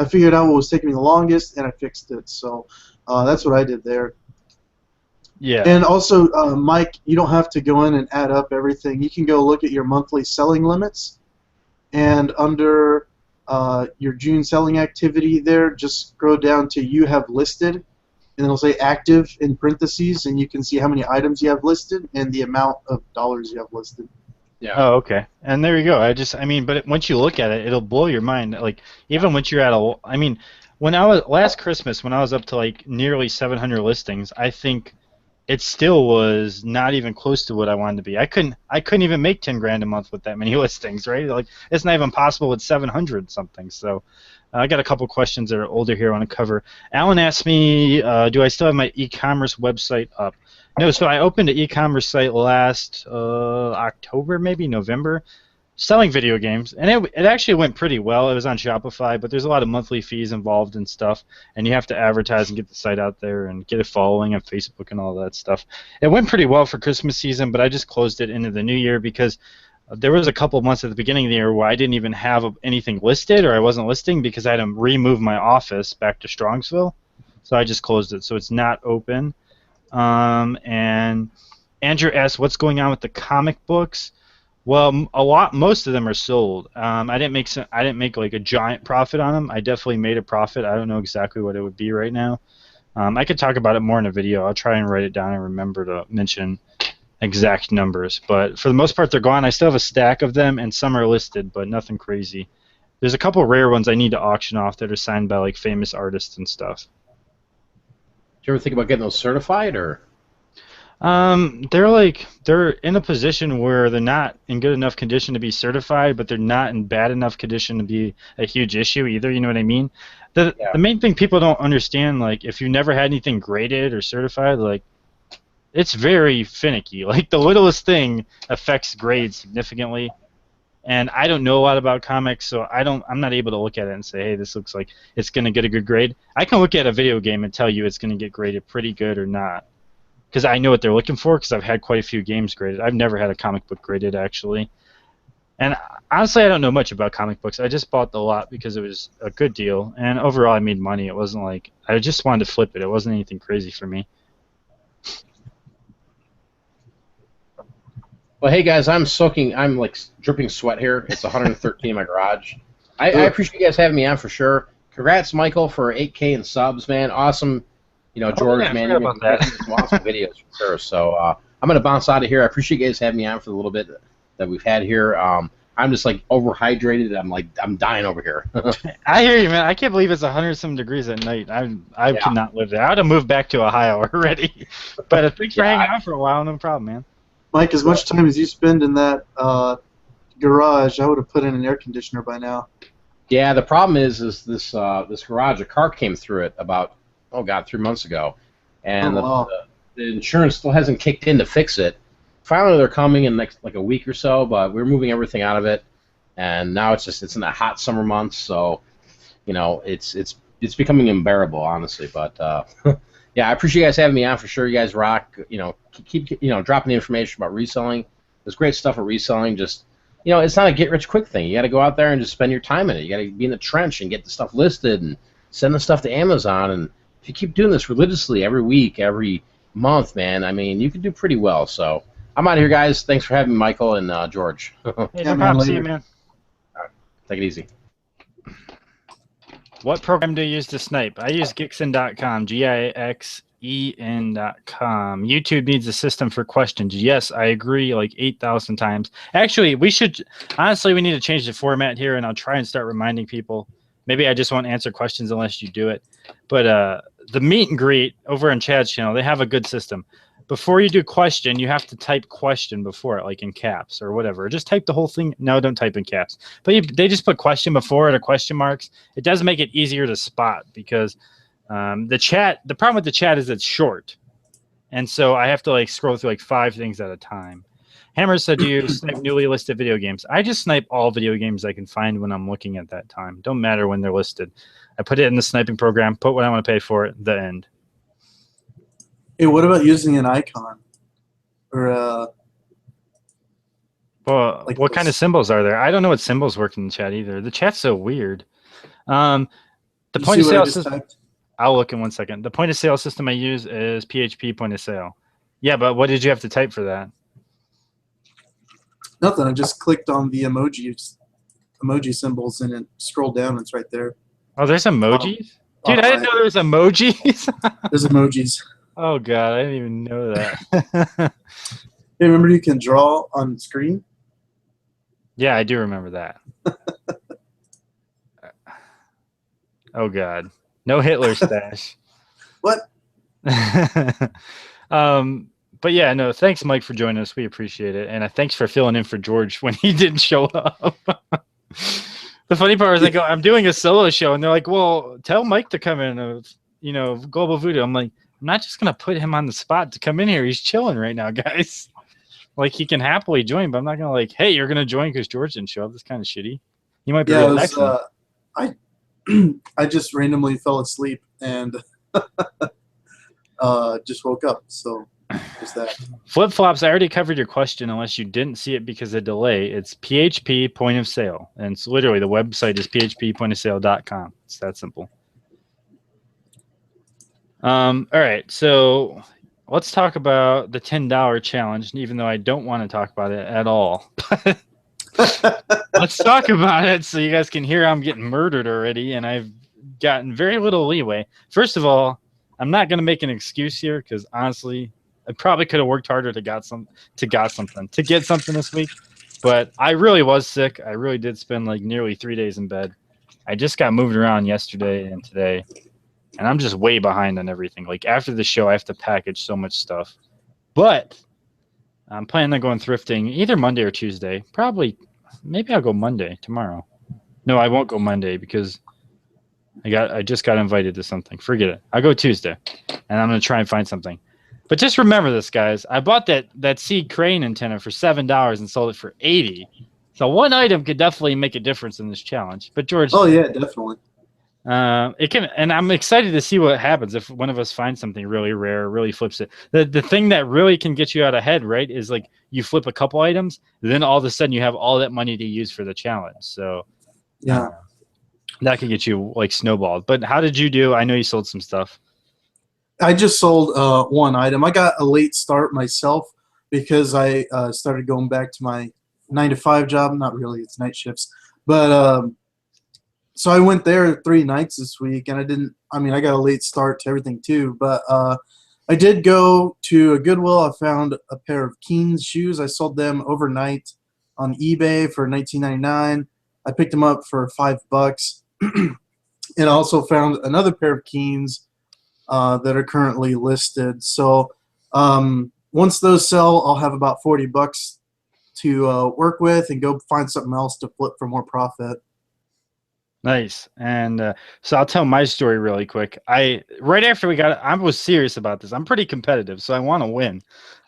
I figured out what was taking me the longest, and I fixed it. So that's what I did there. Yeah. And also, Mike, you don't have to go in and add up everything. You can go look at your monthly selling limits, and under your June selling activity there, just scroll down to you have listed, and it'll say active in parentheses, and you can see how many items you have listed and the amount of dollars you have listed. Yeah. Oh, okay. And there you go. But once you look at it, it'll blow your mind. Like, even once you're at last Christmas, when I was up to like nearly 700 listings, I think it still was not even close to what I wanted to be. I couldn't even make 10 grand a month with that many listings, right? Like, it's not even possible with 700 something. So I got a couple questions that are older here I want to cover. Alan asked me, do I still have my e-commerce website up? No, so I opened an e-commerce site last October, maybe November, selling video games, and it actually went pretty well. It was on Shopify, but there's a lot of monthly fees involved and stuff, and you have to advertise and get the site out there and get a following on Facebook and all that stuff. It went pretty well for Christmas season, but I just closed it into the new year because there was a couple months at the beginning of the year where I didn't even have anything listed, or I wasn't listing because I had to remove my office back to Strongsville, so I just closed it. So it's not open. And Andrew asked, what's going on with the comic books? Well, most of them are sold. I didn't make like a giant profit on them. I definitely made a profit. I don't know exactly what it would be right now. I could talk about it more in a video. I'll try and write it down and remember to mention exact numbers. But for the most part, they're gone. I still have a stack of them, and some are listed, but nothing crazy. There's a couple rare ones I need to auction off that are signed by like famous artists and stuff. Did you ever think about getting those certified, or? They're in a position where they're not in good enough condition to be certified, but they're not in bad enough condition to be a huge issue either. You know what I mean? The main thing people don't understand, like, if you never had anything graded or certified, like, it's very finicky. Like, the littlest thing affects grades significantly. And I don't know a lot about comics, so I'm not able to look at it and say, hey, this looks like it's going to get a good grade. I can look at a video game and tell you it's going to get graded pretty good or not, because I know what they're looking for, because I've had quite a few games graded. I've never had a comic book graded, actually. And honestly, I don't know much about comic books. I just bought the lot because it was a good deal, and overall I made money. It wasn't like, I just wanted to flip it. It wasn't anything crazy for me. Well, hey guys, I'm like dripping sweat here. It's 113 in my garage. I appreciate you guys having me on for sure. Congrats, Michael, for 8K in subs, man. Awesome. George, man, you're making some awesome videos for sure. So I'm gonna bounce out of here. I appreciate you guys having me on for the little bit that we've had here. I'm just like overhydrated. I'm dying over here. I hear you, man. I can't believe it's 100-some degrees at night. I could not live there. I would have moved back to Ohio already. But thanks for hanging out for a while. No problem, man. Mike, as much time as you spend in that garage, I would have put in an air conditioner by now. Yeah, the problem is this this garage, a car came through it about 3 months ago, and Oh, wow. the insurance still hasn't kicked in to fix it. Finally, they're coming in next like a week or so, but we're moving everything out of it, and now it's in the hot summer months, so it's becoming unbearable, honestly. But yeah, I appreciate you guys having me on for sure. You guys rock. Keep dropping the information about reselling. There's great stuff at reselling. Just it's not a get-rich-quick thing. You got to go out there and just spend your time in it. You got to be in the trench and get the stuff listed and send the stuff to Amazon. And if you keep doing this religiously every week, every month, man, I mean, you can do pretty well. So I'm out of here, guys. Thanks for having me, Michael and George. Hey, Yeah, no man, problem. See you, later. man. Take it easy. What program do you use to snipe? I use Gixen.com, Gixen.com. YouTube needs a system for questions. Yes, I agree like 8,000 times. Actually, we need to change the format here, and I'll try and start reminding people. Maybe I just won't answer questions unless you do it. But the meet and greet over on Chad's channel, they have a good system. Before you do question, you have to type question before it, like in caps or whatever. Just type the whole thing. No, don't type in caps. But they just put question before it or question marks. It does make it easier to spot because the problem with the chat is it's short. And so I have to like scroll through like 5 things at a time. Hammer said, do you snipe newly listed video games? I just snipe all video games I can find when I'm looking at that time. Don't matter when they're listed. I put it in the sniping program, put what I want to pay for it, the end. Hey, what about using an icon? Or Well, like what kind of symbols are there? I don't know what symbols work in the chat either. The chat's so weird. The you point of see what I sale just system. typed? I'll look in 1 second. The point of sale system I use is PHP point of sale. Yeah, but what did you have to type for that? Nothing. I just clicked on the emoji symbols and it scrolled down. And it's right there. Oh, there's emojis? Oh, Dude, I didn't know there was emojis. There's emojis. Oh, God, I didn't even know that. Hey, remember you can draw on screen? Yeah, I do remember that. Oh, God. No Hitler stash. What? But yeah, no, thanks, Mike, for joining us. We appreciate it. And thanks for filling in for George when he didn't show up. The funny part is I'm doing a solo show, and they're like, well, tell Mike to come in, Global Voodoo. I'm like, I'm not just going to put him on the spot to come in here. He's chilling right now, guys. Like, he can happily join, but I'm not going to like, hey, you're going to join because George didn't show up. That's kind of shitty. He might be Yeah, real it was, I just randomly fell asleep and just woke up. So just that. Flip-flops, I already covered your question unless you didn't see it because of delay. It's PHP point of sale. And it's literally the website is phppointofsale.com. It's that simple. All right, so let's talk about the $10 challenge, even though I don't want to talk about it at all. Let's talk about it so you guys can hear I'm getting murdered already, and I've gotten very little leeway. First of all, I'm not going to make an excuse here because honestly, I probably could have worked harder to get something this week, but I really was sick. I really did spend like nearly 3 days in bed. I just got moved around yesterday and today, and I'm just way behind on everything. Like after the show, I have to package so much stuff, but I'm planning on going thrifting either Monday or Tuesday. Maybe I'll go Monday tomorrow. No, I won't go Monday because I just got invited to something. Forget it. I'll go Tuesday, and I'm gonna try and find something. But just remember this, guys. I bought that Seed Crane antenna for $7 and sold it for $80. So one item could definitely make a difference in this challenge. But George, Oh yeah, definitely. it can, and I'm excited to see what happens if one of us finds something really rare, really flips it. The thing that really can get you out ahead, right, is like you flip a couple items, then all of a sudden you have all that money to use for the challenge. So Yeah. that could get you like snowballed. But how did you do? I know you sold some stuff. I just sold one item. I got a late start myself because I started going back to my 9-to-5 job. Not really, it's night shifts. But so I went there 3 nights this week, and I got a late start to everything too. But I did go to a Goodwill. I found a pair of Keen's shoes. I sold them overnight on eBay for $19.99. I picked them up for $5. And I also found another pair of Keen's that are currently listed. So once those sell, I'll have about $40 to work with and go find something else to flip for more profit. Nice. And so I'll tell my story really quick. Right after we got, I was serious about this. I'm pretty competitive, so I want to win.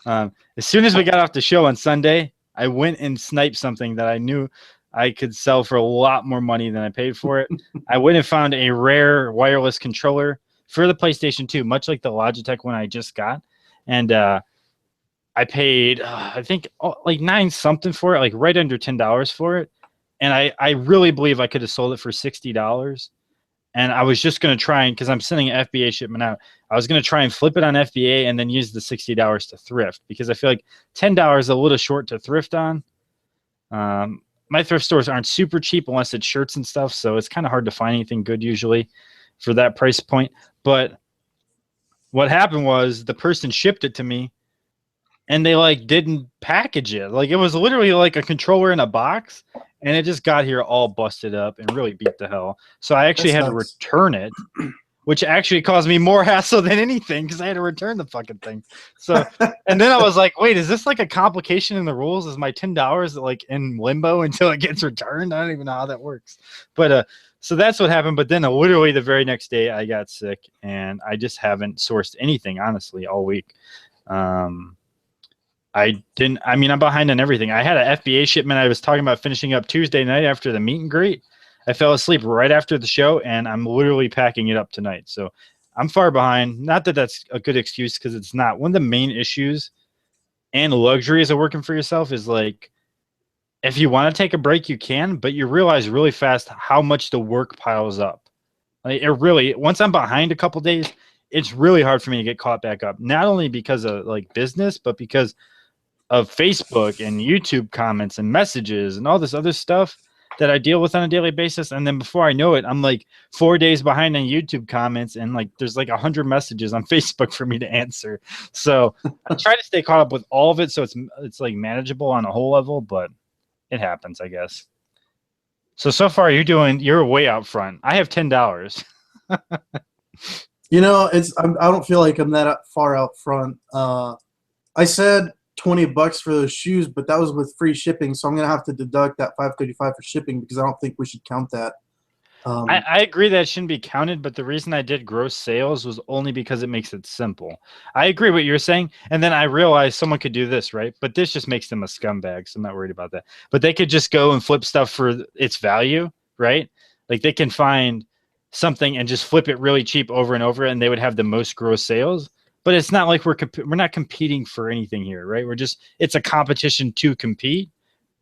As soon as we got off the show on Sunday, I went and sniped something that I knew I could sell for a lot more money than I paid for it. I went and found a rare wireless controller for the PlayStation 2, much like the Logitech one I just got. And I paid, I think, like $9 something for it, like right under $10 for it. And I really believe I could have sold it for $60. And I was just going to try and, because I'm sending an FBA shipment out, I was going to try and flip it on FBA and then use the $60 to thrift, because I feel like $10 is a little short to thrift on. My thrift stores aren't super cheap unless it's shirts and stuff, so it's kind of hard to find anything good usually for that price point. But what happened was the person shipped it to me, and they like didn't package it. Like it was literally like a controller in a box, and it just got here all busted up and really beat the hell. So I actually had to return it, which actually caused me more hassle than anything, because I had to return the fucking thing. So, and then I was like, wait, is this like a complication in the rules? Is my $10 like in limbo until it gets returned? I don't even know how that works. But so that's what happened. But then literally the very next day I got sick, and I just haven't sourced anything, honestly, all week. I'm behind on everything. I had an FBA shipment I was talking about finishing up Tuesday night after the meet and greet. I fell asleep right after the show, and I'm literally packing it up tonight. So I'm far behind. Not that that's a good excuse, because it's not. One of the main issues and luxuries of working for yourself is like, if you want to take a break, you can, but you realize really fast how much the work piles up. Like it really, once I'm behind a couple days, it's really hard for me to get caught back up. Not only because of like business, but because of Facebook and YouTube comments and messages and all this other stuff that I deal with on a daily basis. And then before I know it, I'm like 4 days behind on YouTube comments, and like there's like 100 messages on Facebook for me to answer. So I try to stay caught up with all of it, so it's like manageable on a whole level, but it happens, I guess. So far you're way out front. I have $10. You know, I don't feel like I'm that far out front. I said $20 for those shoes, but that was with free shipping, so I'm gonna have to deduct that $5.35 for shipping, because I don't think we should count that. I agree that it shouldn't be counted, but the reason I did gross sales was only because it makes it simple. I agree what you're saying, and then I realized someone could do this, right? But this just makes them a scumbag, so I'm not worried about that. But they could just go and flip stuff for its value, right? Like they can find something and just flip it really cheap over and over, and they would have the most gross sales. But it's not like we're not competing for anything here, right? It's a competition to compete.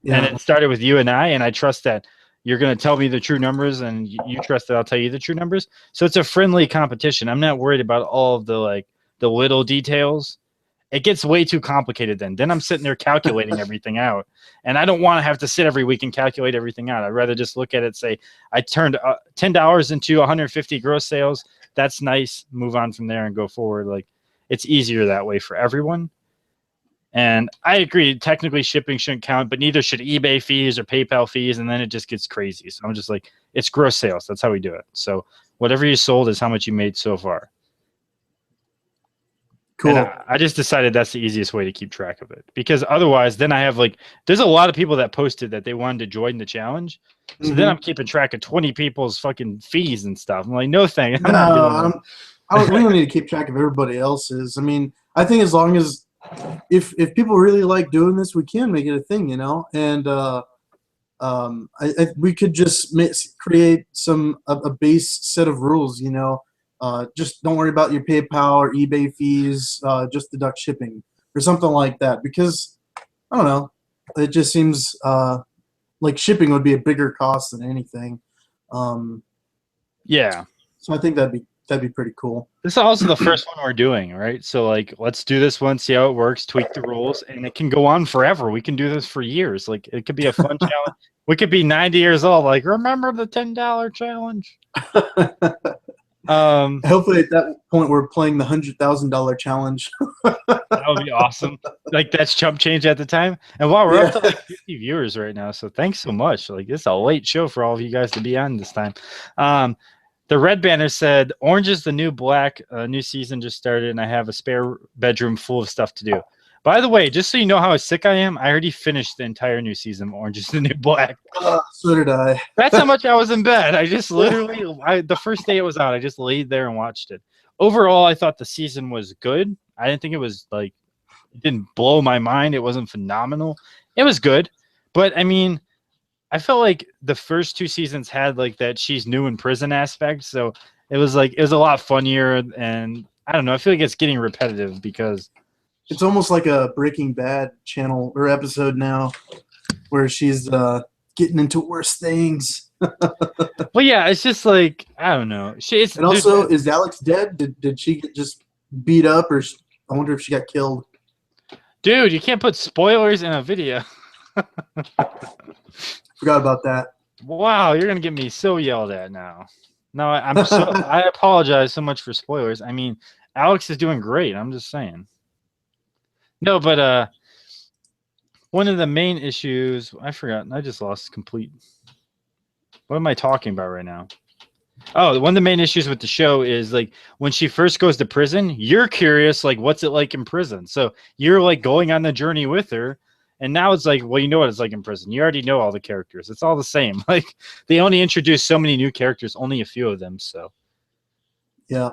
Yeah. And it started with you and I trust that you're going to tell me the true numbers, and you trust that I'll tell you the true numbers. So it's a friendly competition. I'm not worried about all of the little details. It gets way too complicated then. Then I'm sitting there calculating everything out, and I don't want to have to sit every week and calculate everything out. I'd rather just look at it, say, I turned $10 into 150 gross sales. That's nice. Move on from there and go forward. Like, it's easier that way for everyone. And I agree, technically shipping shouldn't count, but neither should eBay fees or PayPal fees, and then it just gets crazy. So I'm just like, it's gross sales. That's how we do it. So whatever you sold is how much you made so far. Cool. And I just decided that's the easiest way to keep track of it, because otherwise then I have there's a lot of people that posted that they wanted to join the challenge. So then I'm keeping track of 20 people's fucking fees and stuff. I'm like, no thanks. We don't need to keep track of everybody else's. I mean, I think as long as if people really like doing this, we can make it a thing, you know. And we could just create a base set of rules, you know. Just don't worry about your PayPal or eBay fees. Just deduct shipping or something like that. Because I don't know, it just seems like shipping would be a bigger cost than anything. Yeah. So I think that'd be pretty cool. This is also the first one we're doing, right? So let's do this one, see how it works, tweak the rules, and it can go on forever. We can do this for years. Like, it could be a fun challenge. We could be 90 years old. Like, remember the $10 challenge? Hopefully at that point we're playing the $100,000 challenge. That would be awesome. Like, that's chump change at the time. And while we're up to 50 viewers right now, so thanks so much. Like, it's a late show for all of you guys to be on this time. The Red Banner said, "Orange is the new black. New season just started, and I have a spare bedroom full of stuff to do." By the way, just so you know how sick I am, I already finished the entire new season of Orange is the New Black. So did I. That's how much I was in bed. I just literally, the first day it was out, I just laid there and watched it. Overall, I thought the season was good. I didn't think it was like, it didn't blow my mind. It wasn't phenomenal. It was good. But I mean, I felt like the first 2 seasons had like that she's new in prison aspect. So it was a lot funnier. And I don't know. I feel like it's getting repetitive because It's almost like a Breaking Bad channel or episode now, where she's getting into worse things. well, yeah, it's just like, I don't know. And also, is Alex dead? Did she get just beat up, or I wonder if she got killed? Dude, you can't put spoilers in a video. Forgot about that. Wow, you're gonna get me so yelled at now. No, I apologize so much for spoilers. I mean, Alex is doing great. I'm just saying. No, but one of the main issues, I forgot. I just lost complete. What am I talking about right now? Oh, one of the main issues with the show is like when she first goes to prison, you're curious, like, what's it like in prison? So you're like going on the journey with her. And now it's like, well, you know what it's like in prison. You already know all the characters. It's all the same. Like they only introduced so many new characters, only a few of them. So Yeah.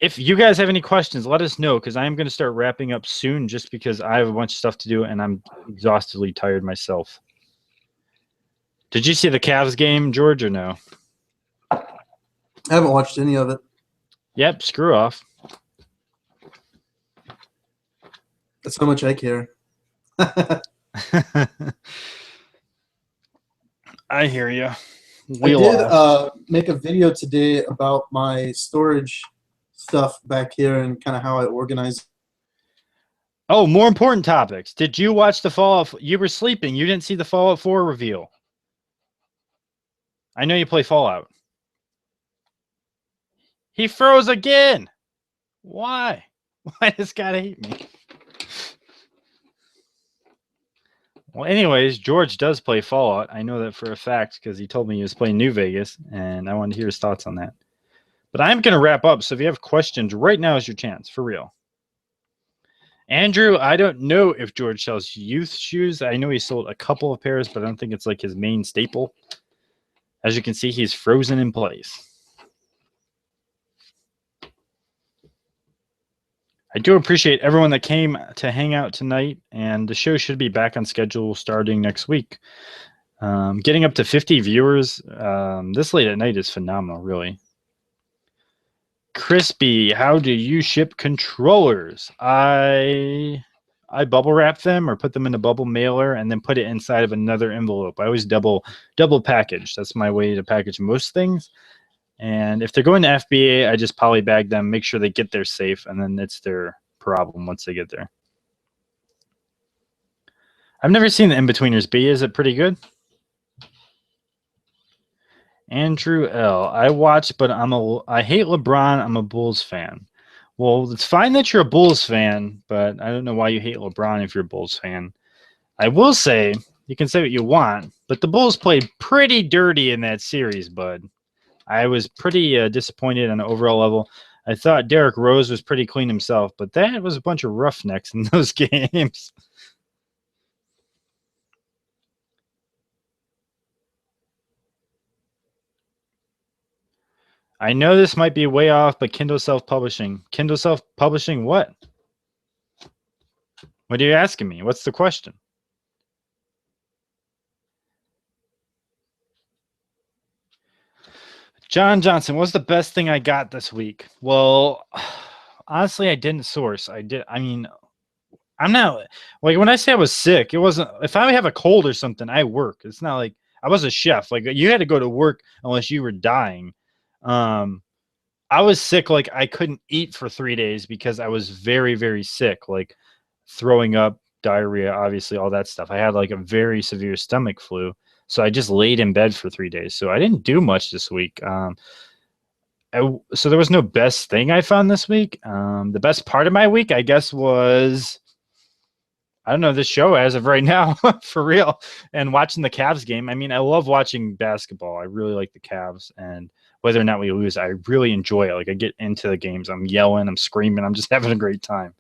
if you guys have any questions, let us know because I am going to start wrapping up soon just because I have a bunch of stuff to do and I'm exhaustedly tired myself. Did you see the Cavs game, George, or no? I haven't watched any of it. Yep, screw off. That's how much I care. I hear you. I did make a video today about my storage stuff back here and kind of how I organize. Oh, more important topics. Did you watch the Fallout? You were sleeping. You didn't see the Fallout 4 reveal. I know you play Fallout. He froze again. Why? Why does God hate me? Well, anyways, George does play Fallout. I know that for a fact because he told me he was playing New Vegas, and I wanted to hear his thoughts on that. But I'm going to wrap up, so if you have questions, right now is your chance, for real. Andrew, I don't know if George sells youth shoes. I know he sold a couple of pairs, but I don't think it's like his main staple. As you can see, he's frozen in place. I do appreciate everyone that came to hang out tonight, and the show should be back on schedule starting next week. Getting up to 50 viewers this late at night is phenomenal, really. Crispy, how do you ship controllers? I bubble wrap them or put them in a bubble mailer and then put it inside of another envelope. I always double package. That's my way to package most things. And if they're going to FBA, I just polybag them, make sure they get there safe, and then it's their problem once they get there. I've never seen the In-Betweeners B. Is it pretty good? Andrew L. I watch, but I hate LeBron. I'm a Bulls fan. Well, it's fine that you're a Bulls fan, but I don't know why you hate LeBron if you're a Bulls fan. I will say, you can say what you want, but the Bulls played pretty dirty in that series, bud. I was pretty disappointed on the overall level. I thought Derrick Rose was pretty clean himself, but that was a bunch of roughnecks in those games. I know this might be way off, but Kindle self-publishing. Kindle self-publishing what? What are you asking me? What's the question? John Johnson, what's the best thing I got this week? Well, honestly, I didn't source. I mean, I'm not like when I say I was sick, it wasn't if I have a cold or something, I work. It's not like I was a chef. Like you had to go to work unless you were dying. I was sick, like I couldn't eat for 3 days because I was very, very sick, like throwing up, diarrhea, obviously all that stuff. I had like a very severe stomach flu. So I just laid in bed for 3 days. So I didn't do much this week. So there was no best thing I found this week. The best part of my week, I guess, was, I don't know, this show as of right now, for real, and watching the Cavs game. I mean, I love watching basketball. I really like the Cavs, and whether or not we lose, I really enjoy it. Like I get into the games. I'm yelling, I'm screaming. I'm just having a great time.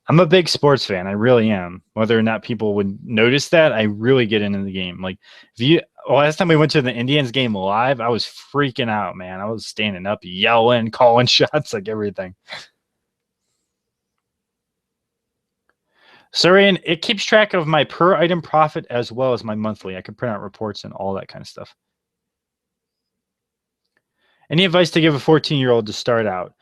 I'm a big sports fan. I really am. Whether or not people would notice that, I really get into the game. Like, last time we went to the Indians game live, I was freaking out, man. I was standing up, yelling, calling shots, like everything. Surian, it keeps track of my per item profit as well as my monthly. I can print out reports and all that kind of stuff. Any advice to give a 14-year-old to start out?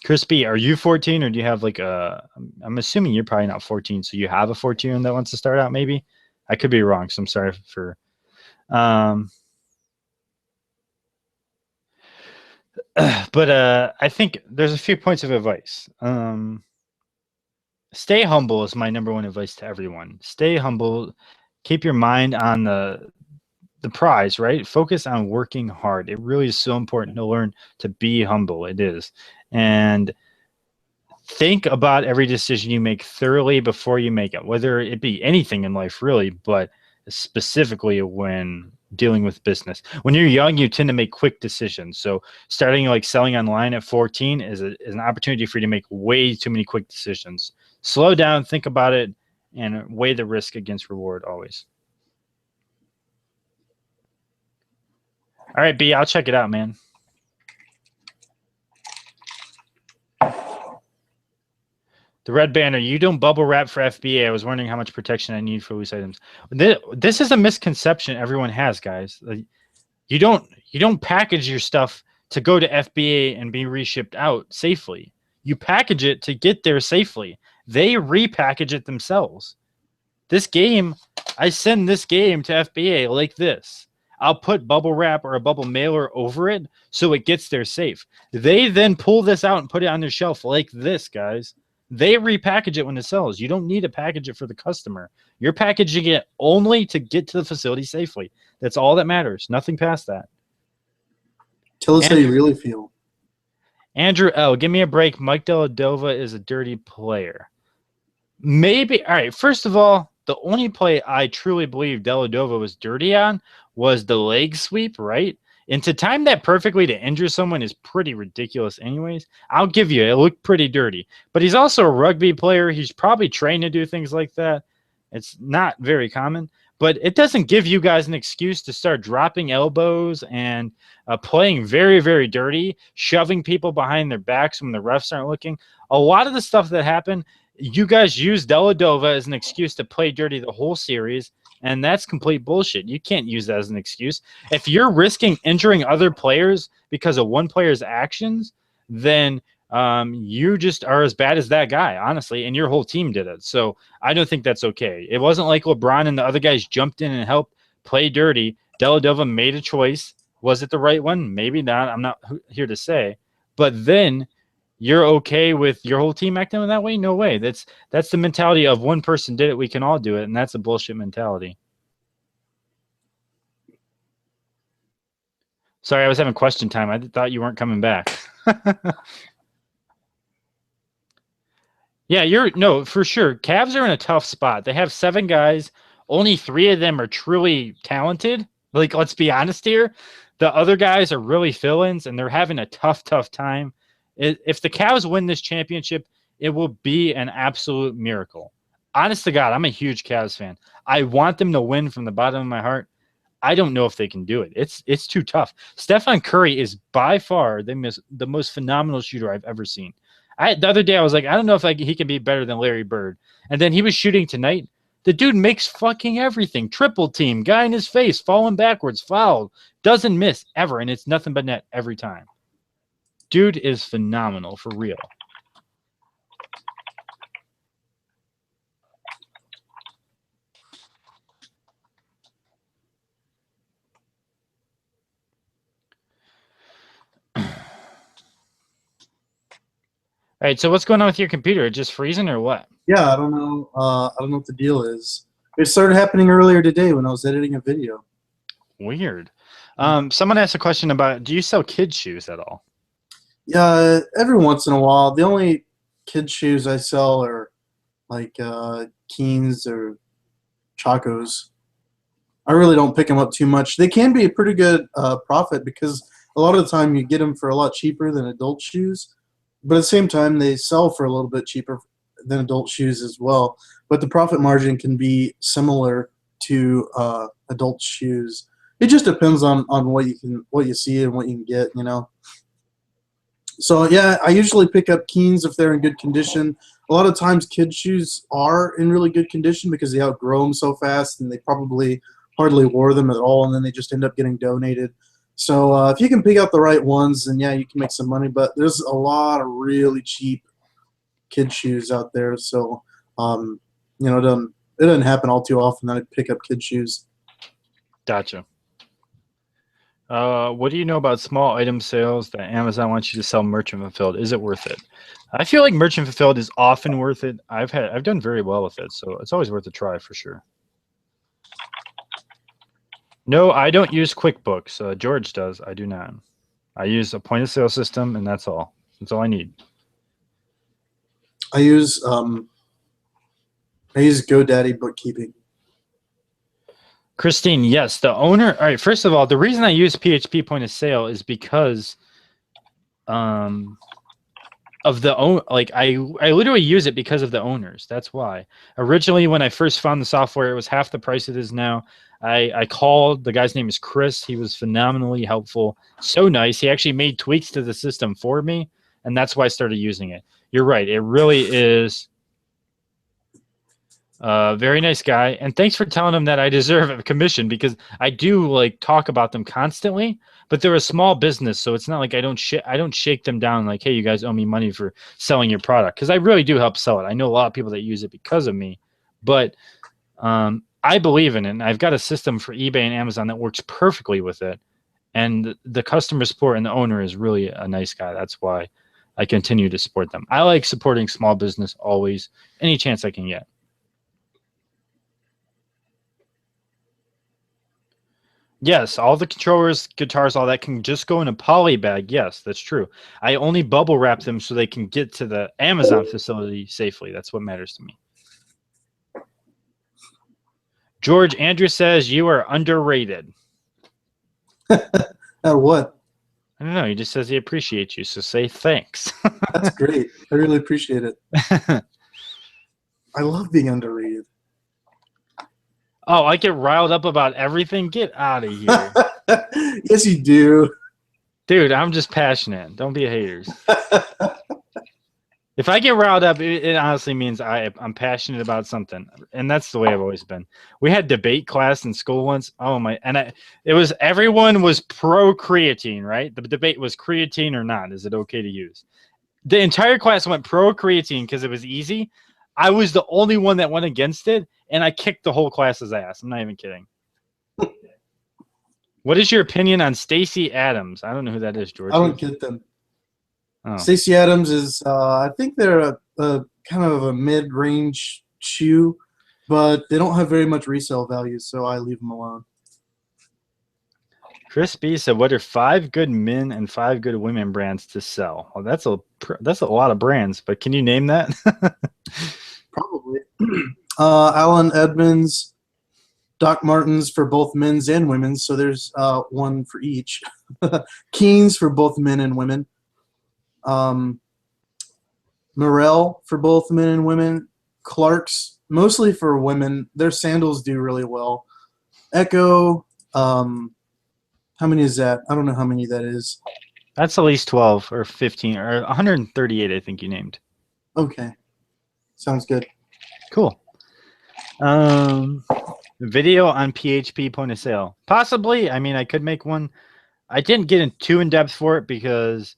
Crispy, are you 14 or do you have like I'm assuming you're probably not 14, so you have a 14-year-old that wants to start out maybe? I could be wrong, so I'm sorry for but I think there's a few points of advice. Stay humble is my number one advice to everyone. Stay humble. Keep your mind on the prize, right? Focus on working hard. It really is so important to learn to be humble. It is. And think about every decision you make thoroughly before you make it, whether it be anything in life, really, but specifically when dealing with business. When you're young, you tend to make quick decisions. So starting like selling online at 14 is an opportunity for you to make way too many quick decisions. Slow down, think about it, and weigh the risk against reward always. All right, B, I'll check it out, man. The red banner, you don't bubble wrap for FBA. I was wondering how much protection I need for loose items. This is a misconception everyone has, guys. You don't package your stuff to go to FBA and be reshipped out safely. You package it to get there safely. They repackage it themselves. This game, I send this game to FBA like this. I'll put bubble wrap or a bubble mailer over it so it gets there safe. They then pull this out and put it on their shelf like this, guys. They repackage it when it sells. You don't need to package it for the customer. You're packaging it only to get to the facility safely. That's all that matters. Nothing past that. Tell us how you really feel. Andrew L., give me a break. Mike Deladova is a dirty player. Maybe. All right, first of all, the only play I truly believe Deladova was dirty on was the leg sweep, right? And to time that perfectly to injure someone is pretty ridiculous anyways. I'll give you, it looked pretty dirty. But he's also a rugby player. He's probably trained to do things like that. It's not very common. But it doesn't give you guys an excuse to start dropping elbows and playing very, very dirty, shoving people behind their backs when the refs aren't looking. A lot of the stuff that happened, you guys use Deladova as an excuse to play dirty the whole series. And that's complete bullshit. You can't use that as an excuse. If you're risking injuring other players because of one player's actions, then you just are as bad as that guy, honestly, and your whole team did it. So I don't think that's okay. It wasn't like LeBron and the other guys jumped in and helped play dirty. Deladova made a choice. Was it the right one? Maybe not. I'm not here to say. But then you're okay with your whole team acting that way? No way. That's the mentality of one person did it, we can all do it, and that's a bullshit mentality. Sorry, I was having question time. I thought you weren't coming back. Yeah, no, for sure. Cavs are in a tough spot. They have 7 guys. Only 3 of them are truly talented. Like, let's be honest here. The other guys are really fill-ins, and they're having a tough time. If the Cavs win this championship, it will be an absolute miracle. Honest to God, I'm a huge Cavs fan. I want them to win from the bottom of my heart. I don't know if they can do it. It's too tough. Stephen Curry is by far the most phenomenal shooter I've ever seen. The other day I was like, I don't know if he can be better than Larry Bird. And then he was shooting tonight. The dude makes fucking everything. Triple team, guy in his face, falling backwards, foul, doesn't miss ever, and it's nothing but net every time. Dude is phenomenal, for real. All right, so what's going on with your computer? It just freezing or what? Yeah, I don't know. I don't know what the deal is. It started happening earlier today when I was editing a video. Weird. Someone asked a question about, do you sell kids' shoes at all? Yeah, every once in a while. The only kids' shoes I sell are like Keens or Chacos. I really don't pick them up too much. They can be a pretty good profit because a lot of the time you get them for a lot cheaper than adult shoes. but at the same time, they sell for a little bit cheaper than adult shoes as well. But the profit margin can be similar to adult shoes. It just depends on what you see and what you can get, you know. So yeah, I usually pick up Keens if they're in good condition. A lot of times, kids' shoes are in really good condition because they outgrow them so fast, and they probably hardly wore them at all, and then they just end up getting donated. So if you can pick out the right ones, then yeah, you can make some money. But there's a lot of really cheap kid shoes out there. So you know, it doesn't happen all too often that I pick up kid shoes. Gotcha. What do you know about small item sales that Amazon wants you to sell merchant fulfilled? Is it worth it? I feel like merchant fulfilled is often worth it. I've done very well with it, so it's always worth a try for sure. No, I don't use QuickBooks. George does. I do not. I use a point of sale system, and that's all. That's all I need. I use GoDaddy bookkeeping. Christine, yes, the owner. All right, first of all, the reason I use PHP point of sale is because of the own. Like I literally use it because of the owners. That's why. Originally, when I first found the software, it was half the price it is now. I called. The guy's name is Chris. He was phenomenally helpful. So nice. He actually made tweaks to the system for me, and that's why I started using it. You're right. It really is. Very nice guy, and thanks for telling him that I deserve a commission, because I do like talk about them constantly. But they're a small business, so it's not like I don't shake them down like, hey, you guys owe me money for selling your product, because I really do help sell it. I know a lot of people that use it because of me, but I believe in it. And I've got a system for eBay and Amazon that works perfectly with it, and the customer support and the owner is really a nice guy. That's why I continue to support them. I like supporting small business always, any chance I can get. Yes, all the controllers, guitars, all that can just go in a poly bag. Yes, that's true. I only bubble wrap them so they can get to the Amazon facility safely. That's what matters to me. George, Andrew says you are underrated. What? I don't know. He just says he appreciates you, so say thanks. That's great. I really appreciate it. I love being underrated. Oh, I get riled up about everything? Get out of here. Yes, you do. Dude, I'm just passionate. Don't be haters. If I get riled up, it honestly means I'm passionate about something. And that's the way I've always been. We had debate class in school once. Oh my, and everyone was pro creatine, right? The debate was creatine or not. Is it okay to use? The entire class went pro creatine because it was easy. I was the only one that went against it, and I kicked the whole class's ass. I'm not even kidding. What is your opinion on Stacey Adams? I don't know who that is, George. I don't get them. Oh. Stacey Adams is, I think they're a kind of a mid-range shoe, but they don't have very much resale value, so I leave them alone. Chris B said, "What are 5 good men and 5 good women brands to sell?" Well, that's a lot of brands, but can you name that? Probably. Allen Edmonds, Doc Martens for both men's and women's, so there's one for each. Keens for both men and women. Morel for both men and women. Clark's mostly for women. Their sandals do really well. Echo. How many is that? I don't know how many that is. That's at least 12 or 15 or 138, I think you named. Okay. Sounds good. Cool. Video on PHP point of sale. Possibly. I mean, I could make one. I didn't get too in depth for it because,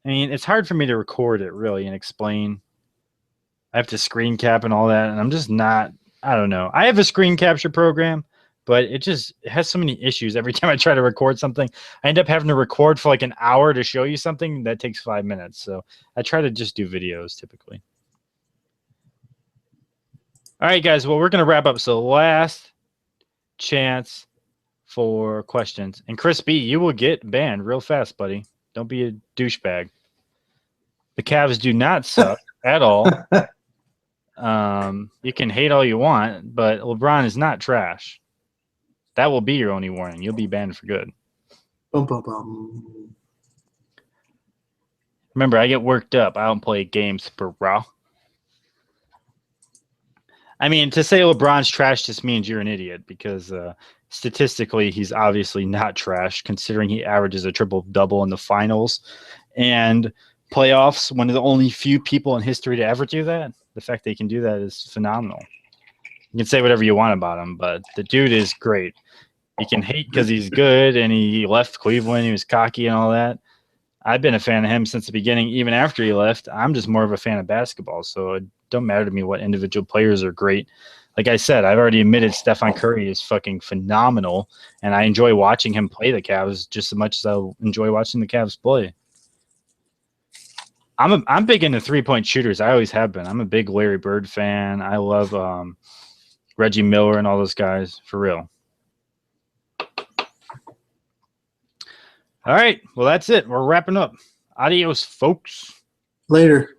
I mean, it's hard for me to record it really and explain. I have to screen cap and all that, and I'm just not, I don't know. I have a screen capture program, but it has so many issues. Every time I try to record something, I end up having to record for like an hour to show you something that takes 5 minutes. So I try to just do videos typically. All right, guys. Well, we're going to wrap up. So last chance for questions. And Chris B, you will get banned real fast, buddy. Don't be a douchebag. The Cavs do not suck at all. You can hate all you want, but LeBron is not trash. That will be your only warning. You'll be banned for good. Bum, bum, bum. Remember, I get worked up. I don't play games, bro. I mean, to say LeBron's trash just means you're an idiot because statistically, he's obviously not trash considering he averages a triple-double in the finals and playoffs. One of the only few people in history to ever do that. The fact that he can do that is phenomenal. You can say whatever you want about him, but the dude is great. You can hate because he's good and he left Cleveland. He was cocky and all that. I've been a fan of him since the beginning, even after he left. I'm just more of a fan of basketball, so it don't matter to me what individual players are great. Like I said, I've already admitted Stephen Curry is fucking phenomenal, and I enjoy watching him play the Cavs just as much as I enjoy watching the Cavs play. I'm big into three-point shooters. I always have been. I'm a big Larry Bird fan. I love Reggie Miller and all those guys, for real. All right. Well, that's it. We're wrapping up. Adios, folks. Later.